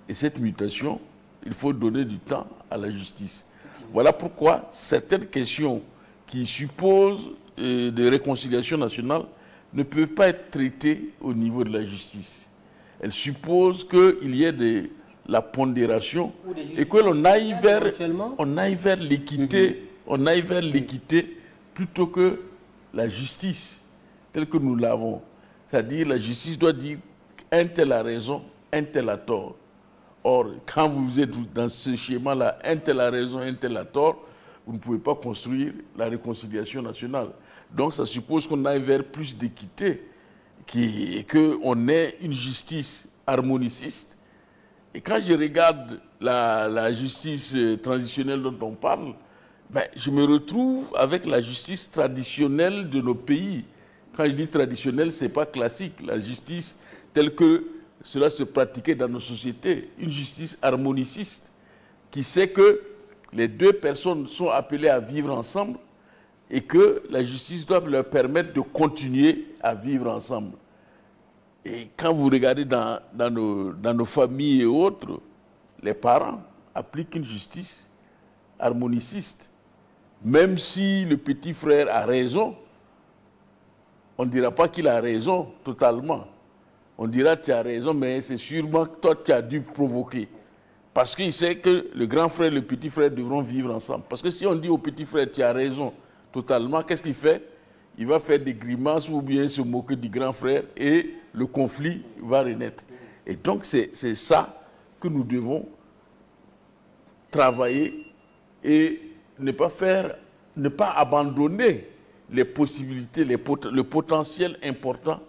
et cette mutation, il faut donner du temps à la justice. Voilà pourquoi certaines questions qui supposent de réconciliation nationale ne peuvent pas être traitées au niveau de la justice. Elles supposent qu'il y ait de la pondération et que l'on aille vers l'équité, on aille vers l'équité plutôt que la justice telle que nous l'avons. C'est-à-dire la justice doit dire un tel a raison, un tel a tort. Or, quand vous êtes dans ce schéma-là, un tel a raison, un tel a tort, vous ne pouvez pas construire la réconciliation nationale. Donc ça suppose qu'on aille vers plus d'équité et qu'on ait une justice harmoniciste. Et quand je regarde la justice transitionnelle dont on parle, je me retrouve avec la justice traditionnelle de nos pays. Quand je dis traditionnelle, ce n'est pas classique. La justice telle que cela se pratiquait dans nos sociétés, une justice harmoniciste qui sait que les deux personnes sont appelées à vivre ensemble et que la justice doit leur permettre de continuer à vivre ensemble. Et quand vous regardez dans nos familles et autres, les parents appliquent une justice harmoniciste. Même si le petit frère a raison, on ne dira pas qu'il a raison totalement. On dira tu as raison, mais c'est sûrement toi qui as dû provoquer. Parce qu'il sait que le grand frère et le petit frère devront vivre ensemble. Parce que si on dit au petit frère tu as raison totalement, qu'est-ce qu'il fait? Il va faire des grimaces ou bien se moquer du grand frère et le conflit va renaître. Et donc c'est ça que nous devons travailler et ne pas abandonner les possibilités, le potentiel important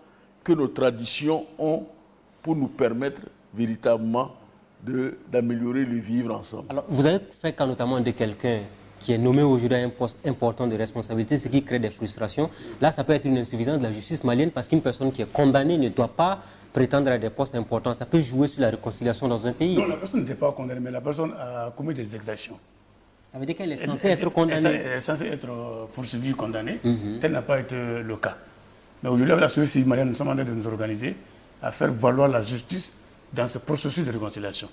que nos traditions ont pour nous permettre véritablement d'améliorer le vivre ensemble. Alors, vous avez fait cas notamment de quelqu'un qui est nommé aujourd'hui à un poste important de responsabilité, ce qui crée des frustrations. Là, ça peut être une insuffisance de la justice malienne parce qu'une personne qui est condamnée ne doit pas prétendre à des postes importants. Ça peut jouer sur la réconciliation dans un pays. Non, la personne n'était pas condamnée, mais la personne a commis des exactions. Ça veut dire qu'elle est censée être condamnée. Elle est censée être poursuivie, condamnée. Tel n'a pas été le cas. Mais aujourd'hui, avec la société civile malienne, nous sommes en train de nous organiser à faire valoir la justice dans ce processus de réconciliation.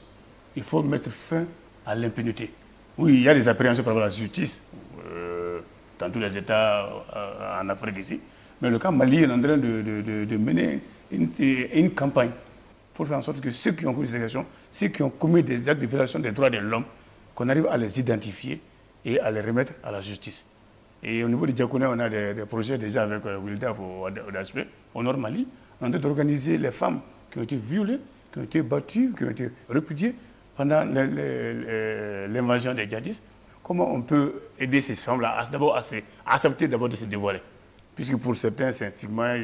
Il faut mettre fin à l'impunité. Oui, il y a des appréhensions par rapport à la justice dans tous les États en Afrique ici. Mais le cas Mali est en train de mener une campagne pour faire en sorte que ceux qui ont commis des agressions, ceux qui ont commis des actes de violation des droits de l'homme, qu'on arrive à les identifier et à les remettre à la justice. Et au niveau du Diakoné, on a des projets déjà avec Wildaf au Daspe, au Nord Mali, en train d'organiser les femmes qui ont été violées, qui ont été battues, qui ont été répudiées pendant l'invasion des djihadistes. Comment on peut aider ces femmes-là d'abord à accepter d'abord de se dévoiler? Puisque pour certains, c'est un stigma.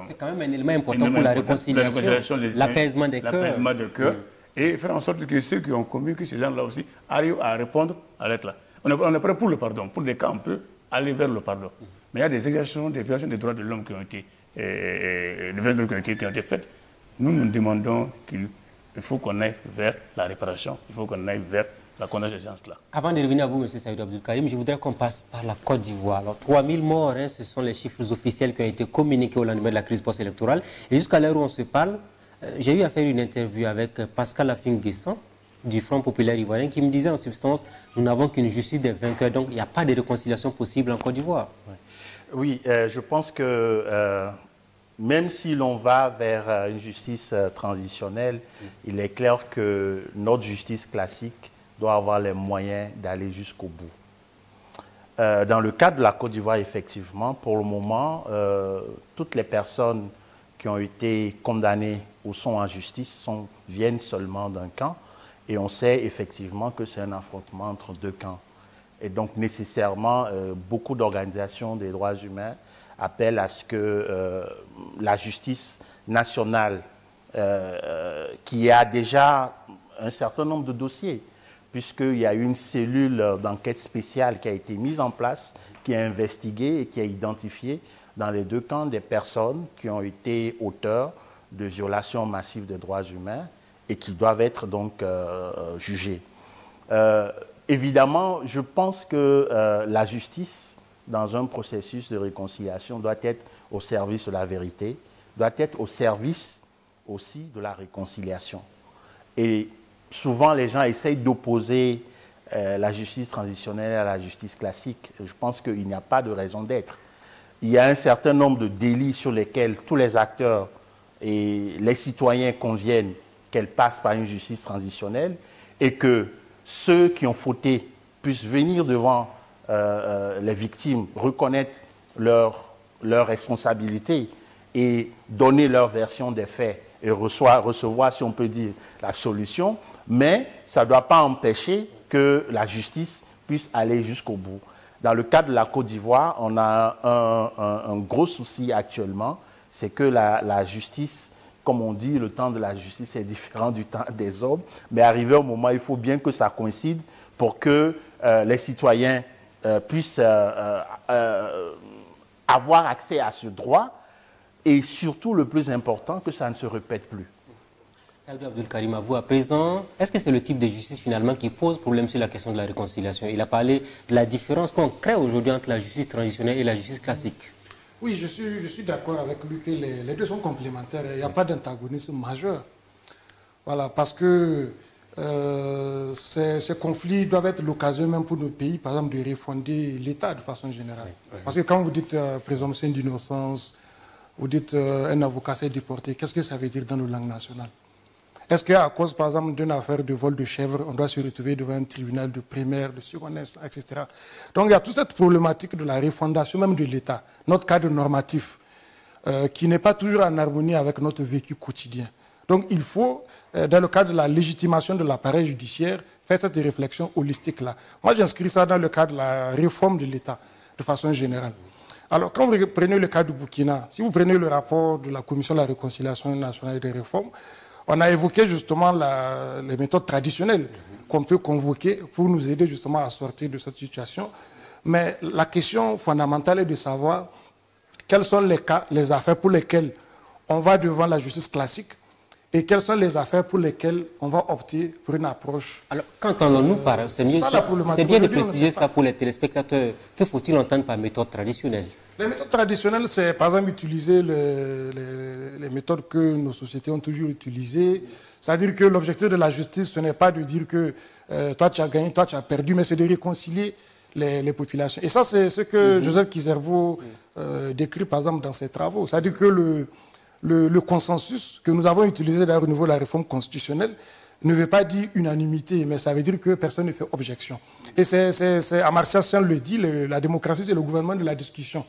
C'est quand même un élément important pour la réconciliation, l'apaisement des cœurs. Et faire en sorte que ceux qui ont commis, que ces gens-là aussi arrivent à répondre à l'être là. On est prêt pour le pardon. Pour des cas, on peut aller vers le pardon. Mais il y a des exactions, des violations des droits de l'homme qui ont été faites. Nous demandons qu'il faut qu'on aille vers la réparation, il faut qu'on aille vers la condamnation de ces gens-là. Avant de revenir à vous, M. Saïd Abdul Karim, je voudrais qu'on passe par la Côte d'Ivoire. Alors, 3000 morts, ce sont les chiffres officiels qui ont été communiqués au lendemain de la crise post-électorale. Et jusqu'à l'heure où on se parle, j'ai eu à faire une interview avec Pascal Afin-Guessan du Front populaire ivoirien qui me disait en substance, nous n'avons qu'une justice des vainqueurs, donc il n'y a pas de réconciliation possible en Côte d'Ivoire. Oui, je pense que même si l'on va vers une justice transitionnelle, il est clair que notre justice classique doit avoir les moyens d'aller jusqu'au bout. Dans le cas de la Côte d'Ivoire, effectivement, pour le moment, toutes les personnes qui ont été condamnées ou sont en justice viennent seulement d'un camp. Et on sait effectivement que c'est un affrontement entre deux camps. Et donc, nécessairement, beaucoup d'organisations des droits humains appellent à ce que la justice nationale, qui a déjà un certain nombre de dossiers, puisqu'il y a une cellule d'enquête spéciale qui a été mise en place, qui a investigué et qui a identifié dans les deux camps des personnes qui ont été auteurs de violations massives des droits humains et qui doivent être donc jugés. Évidemment, je pense que la justice, dans un processus de réconciliation, doit être au service de la vérité, doit être au service aussi de la réconciliation. Et souvent, les gens essayent d'opposer la justice transitionnelle à la justice classique. Je pense qu'il n'y a pas de raison d'être. Il y a un certain nombre de délits sur lesquels tous les acteurs et les citoyens conviennent qu'elle passe par une justice transitionnelle et que ceux qui ont fauté puissent venir devant les victimes, reconnaître leur responsabilité et donner leur version des faits et recevoir, si on peut dire, la solution. Mais ça ne doit pas empêcher que la justice puisse aller jusqu'au bout. Dans le cas de la Côte d'Ivoire, on a un gros souci actuellement, c'est que la justice, comme on dit, le temps de la justice est différent du temps des hommes, mais arrivé au moment, il faut bien que ça coïncide pour que les citoyens puissent avoir accès à ce droit et surtout, le plus important, que ça ne se répète plus. Saïd Abdul Karim, à vous à présent, est-ce que c'est le type de justice finalement qui pose problème sur la question de la réconciliation? Il a parlé de la différence qu'on crée aujourd'hui entre la justice transitionnelle et la justice classique. Oui, je suis d'accord avec lui que les deux sont complémentaires. Il n'y a pas d'antagonisme majeur. Voilà, parce que ces conflits doivent être l'occasion même pour nos pays, par exemple, de refonder l'État de façon générale. Parce que quand vous dites présomption d'innocence, vous dites un avocat s'est déporté, qu'est-ce que ça veut dire dans nos langues nationales? Est-ce qu'à cause, par exemple, d'une affaire de vol de chèvre, on doit se retrouver devant un tribunal de primaire, de seconde instance, etc. Donc il y a toute cette problématique de la refondation même de l'État, notre cadre normatif, qui n'est pas toujours en harmonie avec notre vécu quotidien. Donc il faut, dans le cadre de la légitimation de l'appareil judiciaire, faire cette réflexion holistique-là. Moi, j'inscris ça dans le cadre de la réforme de l'État, de façon générale. Alors, quand vous prenez le cas du Burkina, si vous prenez le rapport de la Commission de la réconciliation nationale et des réformes, on a évoqué justement les méthodes traditionnelles qu'on peut convoquer pour nous aider justement à sortir de cette situation. Mais la question fondamentale est de savoir quels sont les cas, les affaires pour lesquelles on va devant la justice classique et quelles sont les affaires pour lesquelles on va opter pour une approche. Alors, qu'entendons-nous par... C'est bien de préciser ça pour les téléspectateurs. Que faut-il entendre par méthode traditionnelle? Les méthodes traditionnelles, c'est par exemple utiliser les méthodes que nos sociétés ont toujours utilisées. C'est-à-dire que l'objectif de la justice, ce n'est pas de dire que toi tu as gagné, toi tu as perdu, mais c'est de réconcilier les populations. Et ça, c'est ce que Joseph Kizerbo décrit par exemple dans ses travaux. C'est-à-dire que le consensus que nous avons utilisé d'ailleurs au niveau de la réforme constitutionnelle ne veut pas dire unanimité, mais ça veut dire que personne ne fait objection. Et Amartya Sen le dit, la démocratie, c'est le gouvernement de la discussion.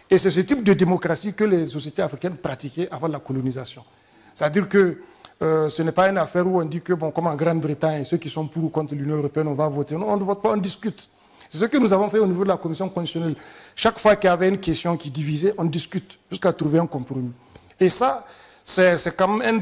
Et c'est ce type de démocratie que les sociétés africaines pratiquaient avant la colonisation. C'est-à-dire que ce n'est pas une affaire où on dit que, bon, comme en Grande-Bretagne, ceux qui sont pour ou contre l'Union européenne, on va voter. Non, on ne vote pas, on discute. C'est ce que nous avons fait au niveau de la Commission constitutionnelle. Chaque fois qu'il y avait une question qui divisait, on discute jusqu'à trouver un compromis. Et ça, c'est quand même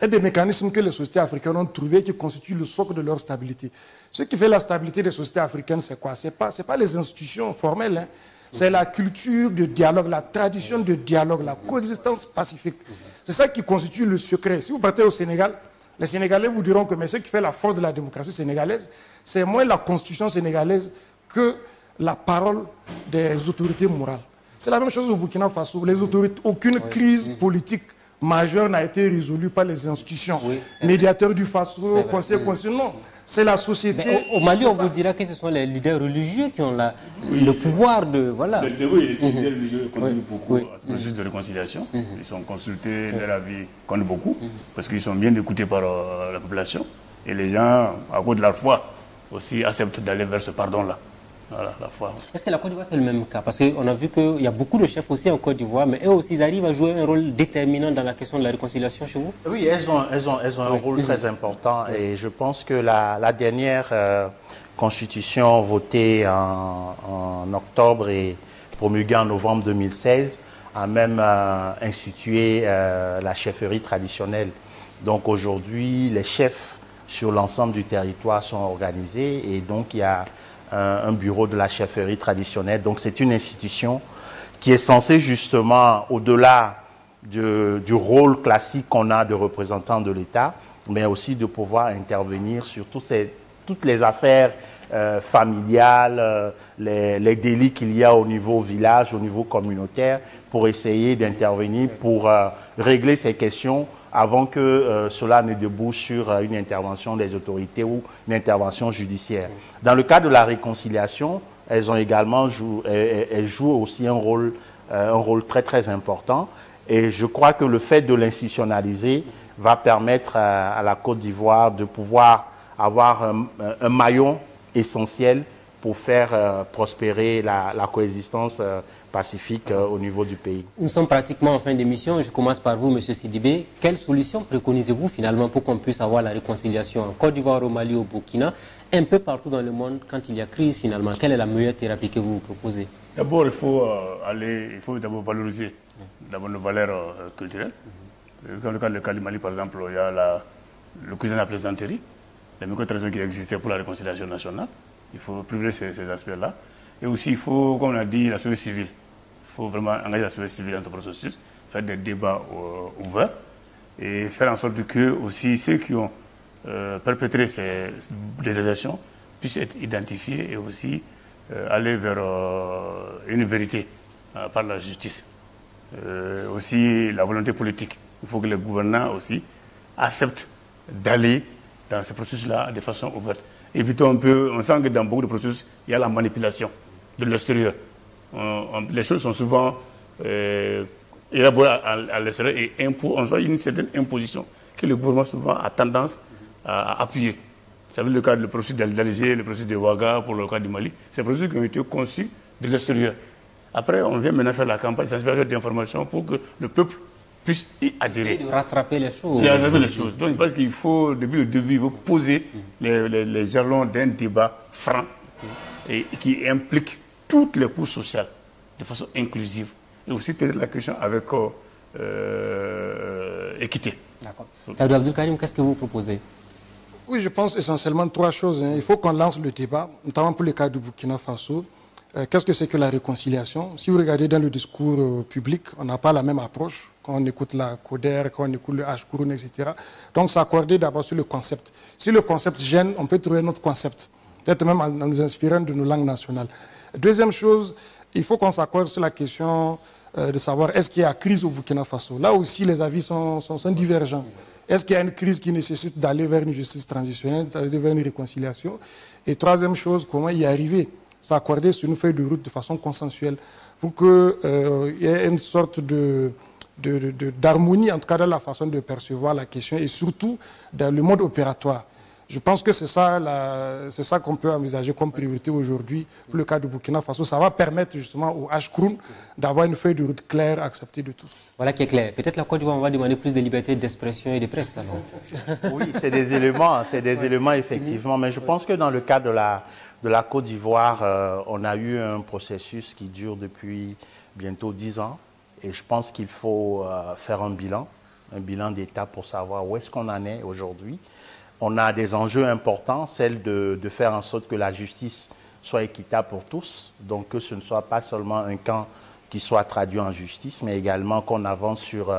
un des mécanismes que les sociétés africaines ont trouvé qui constitue le socle de leur stabilité. Ce qui fait la stabilité des sociétés africaines, c'est quoi? Ce n'est pas les institutions formelles, hein. C'est la culture de dialogue, la tradition de dialogue, la coexistence pacifique. C'est ça qui constitue le secret. Si vous partez au Sénégal, les Sénégalais vous diront que mais ce qui fait la force de la démocratie sénégalaise, c'est moins la constitution sénégalaise que la parole des autorités morales. C'est la même chose au Burkina Faso. Les autorités, aucune crise politique majeure n'a été résolue par les institutions. Médiateurs du Faso, conseil constitutionnel, non. C'est la société. Mais au Mali, on vous dira que ce sont les leaders religieux qui ont le pouvoir de... Voilà. Oui, les leaders religieux contribuent beaucoup à ce processus de réconciliation. Ils sont consultés, leur avis compte beaucoup, parce qu'ils sont bien écoutés par la population. Et les gens, à cause de leur foi, aussi acceptent d'aller vers ce pardon-là. Voilà, la foi. Est-ce que la Côte d'Ivoire, c'est le même cas? Parce qu'on a vu qu'il y a beaucoup de chefs aussi en Côte d'Ivoire, mais eux aussi, ils arrivent à jouer un rôle déterminant dans la question de la réconciliation chez vous? Oui, elles ont un rôle très important. Et je pense que la dernière constitution votée en octobre et promulguée en novembre 2016 a même institué la chefferie traditionnelle. Donc aujourd'hui, les chefs sur l'ensemble du territoire sont organisés et donc il y a un bureau de la chefferie traditionnelle. Donc c'est une institution qui est censée justement, au-delà du rôle classique qu'on a de représentant de l'État, mais aussi de pouvoir intervenir sur toutes les affaires familiales, les délits qu'il y a au niveau village, au niveau communautaire, pour essayer d'intervenir, pour régler ces questions avant que cela ne débouche sur une intervention des autorités ou une intervention judiciaire. Dans le cas de la réconciliation, elles ont également elles jouent aussi un rôle très très important. Et je crois que le fait de l'institutionnaliser va permettre à la Côte d'Ivoire de pouvoir avoir un maillon essentiel pour faire prospérer la coexistence pacifique au niveau du pays. Nous sommes pratiquement en fin d'émission. Je commence par vous, M. Sidibé. Quelle solution préconisez-vous finalement pour qu'on puisse avoir la réconciliation en Côte d'Ivoire, au Mali, au Burkina, un peu partout dans le monde quand il y a crise finalement? Quelle est la meilleure thérapie que vous vous proposez? D'abord, il faut d'abord valoriser nos valeurs culturelles. Dans le cas du Mali, par exemple, il y a le cousin de la plaisanterie, la micro-tradition qui existait pour la réconciliation nationale. Il faut privilégier ces aspects-là. Et aussi, il faut, comme on a dit, la société civile. Il faut vraiment engager la société civile dans ce processus, faire des débats ouverts et faire en sorte que aussi ceux qui ont perpétré des agressions puissent être identifiés et aussi aller vers une vérité par la justice. Aussi la volonté politique. Il faut que les gouvernants aussi acceptent d'aller dans ce processus-là de façon ouverte. Évitons un peu, on sent que dans beaucoup de processus, il y a la manipulation de l'extérieur. Les choses sont souvent élaborées à l'extérieur et on voit une certaine imposition que le gouvernement souvent a tendance à appuyer. Ça veut dire le cas du processus d'Alger, le processus de Ouaga pour le cas du Mali. C'est des processus qui ont été conçus de l'extérieur. Après, on vient maintenant faire la campagne de sensibilisation d'information pour que le peuple puisse y adhérer. De rattraper les choses. Et rattraper les choses. Donc, je pense qu'il faut, depuis le début, il faut poser les jalons d'un débat franc et qui implique toutes les couches sociales de façon inclusive. Et aussi traiter la question avec équité. D'accord. Sadou Abdul Karim, qu'est-ce que vous proposez? Oui, je pense essentiellement trois choses. Il faut qu'on lance le débat, notamment pour le cas du Burkina Faso. Qu'est-ce que c'est que la réconciliation? Si vous regardez dans le discours public, on n'a pas la même approche quand on écoute la CODER, quand on écoute le H-Kouroun, etc. Donc, s'accorder d'abord sur le concept. Si le concept gêne, on peut trouver un autre concept, peut-être même en nous inspirant de nos langues nationales. Deuxième chose, il faut qu'on s'accorde sur la question de savoir est-ce qu'il y a crise au Burkina Faso. Là aussi, les avis sont divergents. Est-ce qu'il y a une crise qui nécessite d'aller vers une justice transitionnelle, d'aller vers une réconciliation? Et troisième chose, comment y arriver? S'accorder sur une feuille de route de façon consensuelle pour qu'il y ait une sorte de d'harmonie, en tout cas dans la façon de percevoir la question et surtout dans le mode opératoire. Je pense que c'est ça qu'on peut envisager comme priorité aujourd'hui pour le cas du Burkina Faso. Ça va permettre justement au H-Kroun d'avoir une feuille de route claire, acceptée de tous. Voilà qui est clair. Peut-être la Côte d'Ivoire, on va demander plus de liberté d'expression et de presse. Alors. Oui, c'est des éléments effectivement. Mais je pense que dans le cas de la Côte d'Ivoire, on a eu un processus qui dure depuis bientôt 10 ans. Et je pense qu'il faut faire un bilan d'État pour savoir où est-ce qu'on en est aujourd'hui. On a des enjeux importants, celle de faire en sorte que la justice soit équitable pour tous, donc que ce ne soit pas seulement un camp qui soit traduit en justice, mais également qu'on avance sur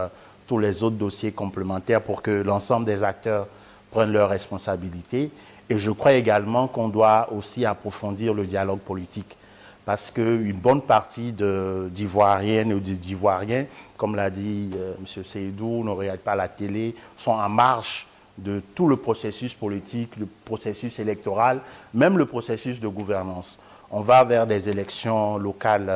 tous les autres dossiers complémentaires pour que l'ensemble des acteurs prennent leurs responsabilités. Et je crois également qu'on doit aussi approfondir le dialogue politique, parce qu'une bonne partie d'Ivoiriennes ou d'Ivoiriens, comme l'a dit M. Seydou, ne regardent pas la télé, sont en marge de tout le processus politique, le processus électoral, même le processus de gouvernance. On va vers des élections locales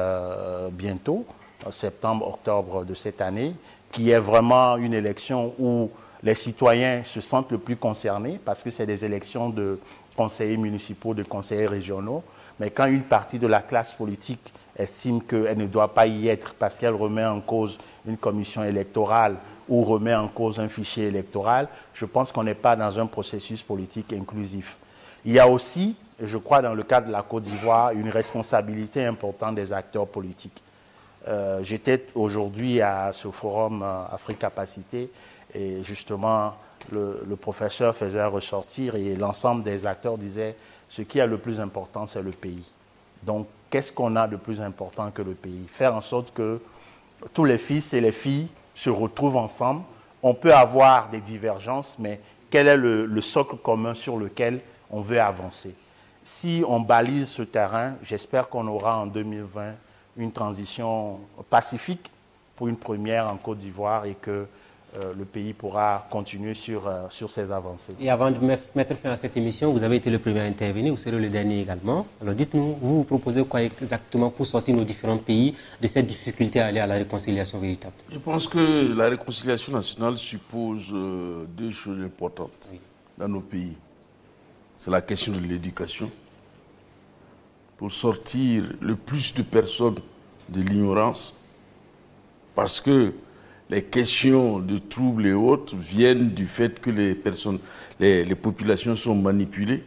bientôt, en septembre, octobre de cette année, qui est vraiment une élection où les citoyens se sentent le plus concernés, parce que c'est des élections de conseillers municipaux, de conseillers régionaux. Mais quand une partie de la classe politique estime qu'elle ne doit pas y être parce qu'elle remet en cause une commission électorale ou remet en cause un fichier électoral, je pense qu'on n'est pas dans un processus politique inclusif. Il y a aussi, je crois, dans le cas de la Côte d'Ivoire, une responsabilité importante des acteurs politiques. J'étais aujourd'hui à ce forum Afrique Capacité et justement le professeur faisait ressortir et l'ensemble des acteurs disaient ce qui est le plus important, c'est le pays. Donc, qu'est-ce qu'on a de plus important que le pays? Faire en sorte que tous les fils et les filles se retrouvent ensemble. On peut avoir des divergences, mais quel est le socle commun sur lequel on veut avancer? Si on balise ce terrain, j'espère qu'on aura en 2020 une transition pacifique pour une première en Côte d'Ivoire et que le pays pourra continuer sur ses avancées. Et avant de mettre fin à cette émission, vous avez été le premier à intervenir, vous serez le dernier également. Alors dites-nous, vous proposez quoi exactement pour sortir nos différents pays de cette difficulté à aller à la réconciliation véritable? Je pense que la réconciliation nationale suppose deux choses importantes dans nos pays. C'est la question de l'éducation. Pour sortir le plus de personnes de l'ignorance, parce que les questions de troubles et autres viennent du fait que les populations sont manipulées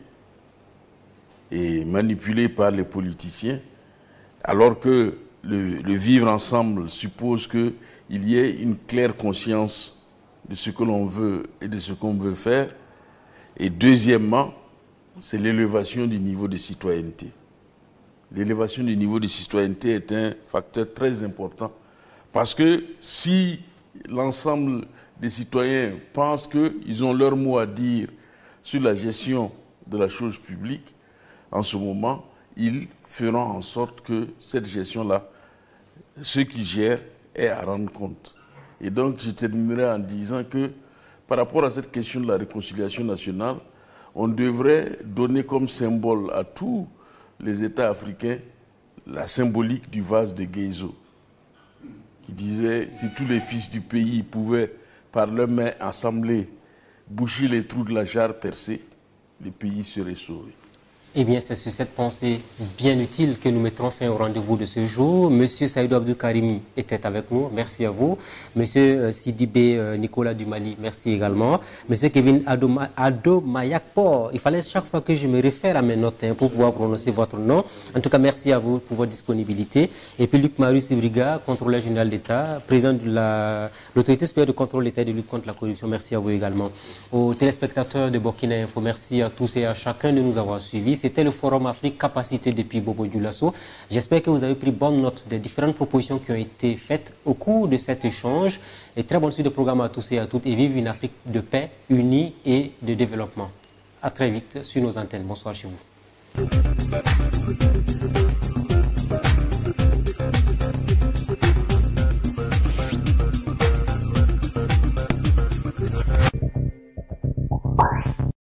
et manipulées par les politiciens, alors que le vivre ensemble suppose qu'il y ait une claire conscience de ce que l'on veut et de ce qu'on veut faire. Et deuxièmement, c'est l'élévation du niveau de citoyenneté. L'élévation du niveau de citoyenneté est un facteur très important parce que si l'ensemble des citoyens pensent qu'ils ont leur mot à dire sur la gestion de la chose publique, en ce moment, ils feront en sorte que cette gestion-là, ceux qui gèrent, aient à rendre compte. Et donc, je terminerai en disant que par rapport à cette question de la réconciliation nationale, on devrait donner comme symbole à tous les États africains la symbolique du vase de Guézo, qui disait si tous les fils du pays pouvaient par leurs mains assemblées boucher les trous de la jarre percée, le pays serait sauvé. Eh bien, c'est sur cette pensée bien utile que nous mettrons fin au rendez-vous de ce jour. Monsieur Saïdou Abdou Karimi était avec nous, merci à vous. Monsieur Sidibé Nicolas du Mali, merci également. Monsieur Kevin Ado Mayakpo, il fallait chaque fois que je me réfère à mes notes pour pouvoir prononcer votre nom. En tout cas, merci à vous pour votre disponibilité. Et puis Luc Marius Ibriga, contrôleur général d'État, président de l'autorité supérieure de contrôle d'État et de lutte contre la corruption, merci à vous également. Aux téléspectateurs de Burkina Info, merci à tous et à chacun de nous avoir suivis. C'était le Forum Afrique Capacité depuis Bobo Dioulasso. J'espère que vous avez pris bonne note des différentes propositions qui ont été faites au cours de cet échange. Et très bonne suite de programme à tous et à toutes. Et vive une Afrique de paix, unie et de développement. À très vite sur nos antennes. Bonsoir chez vous.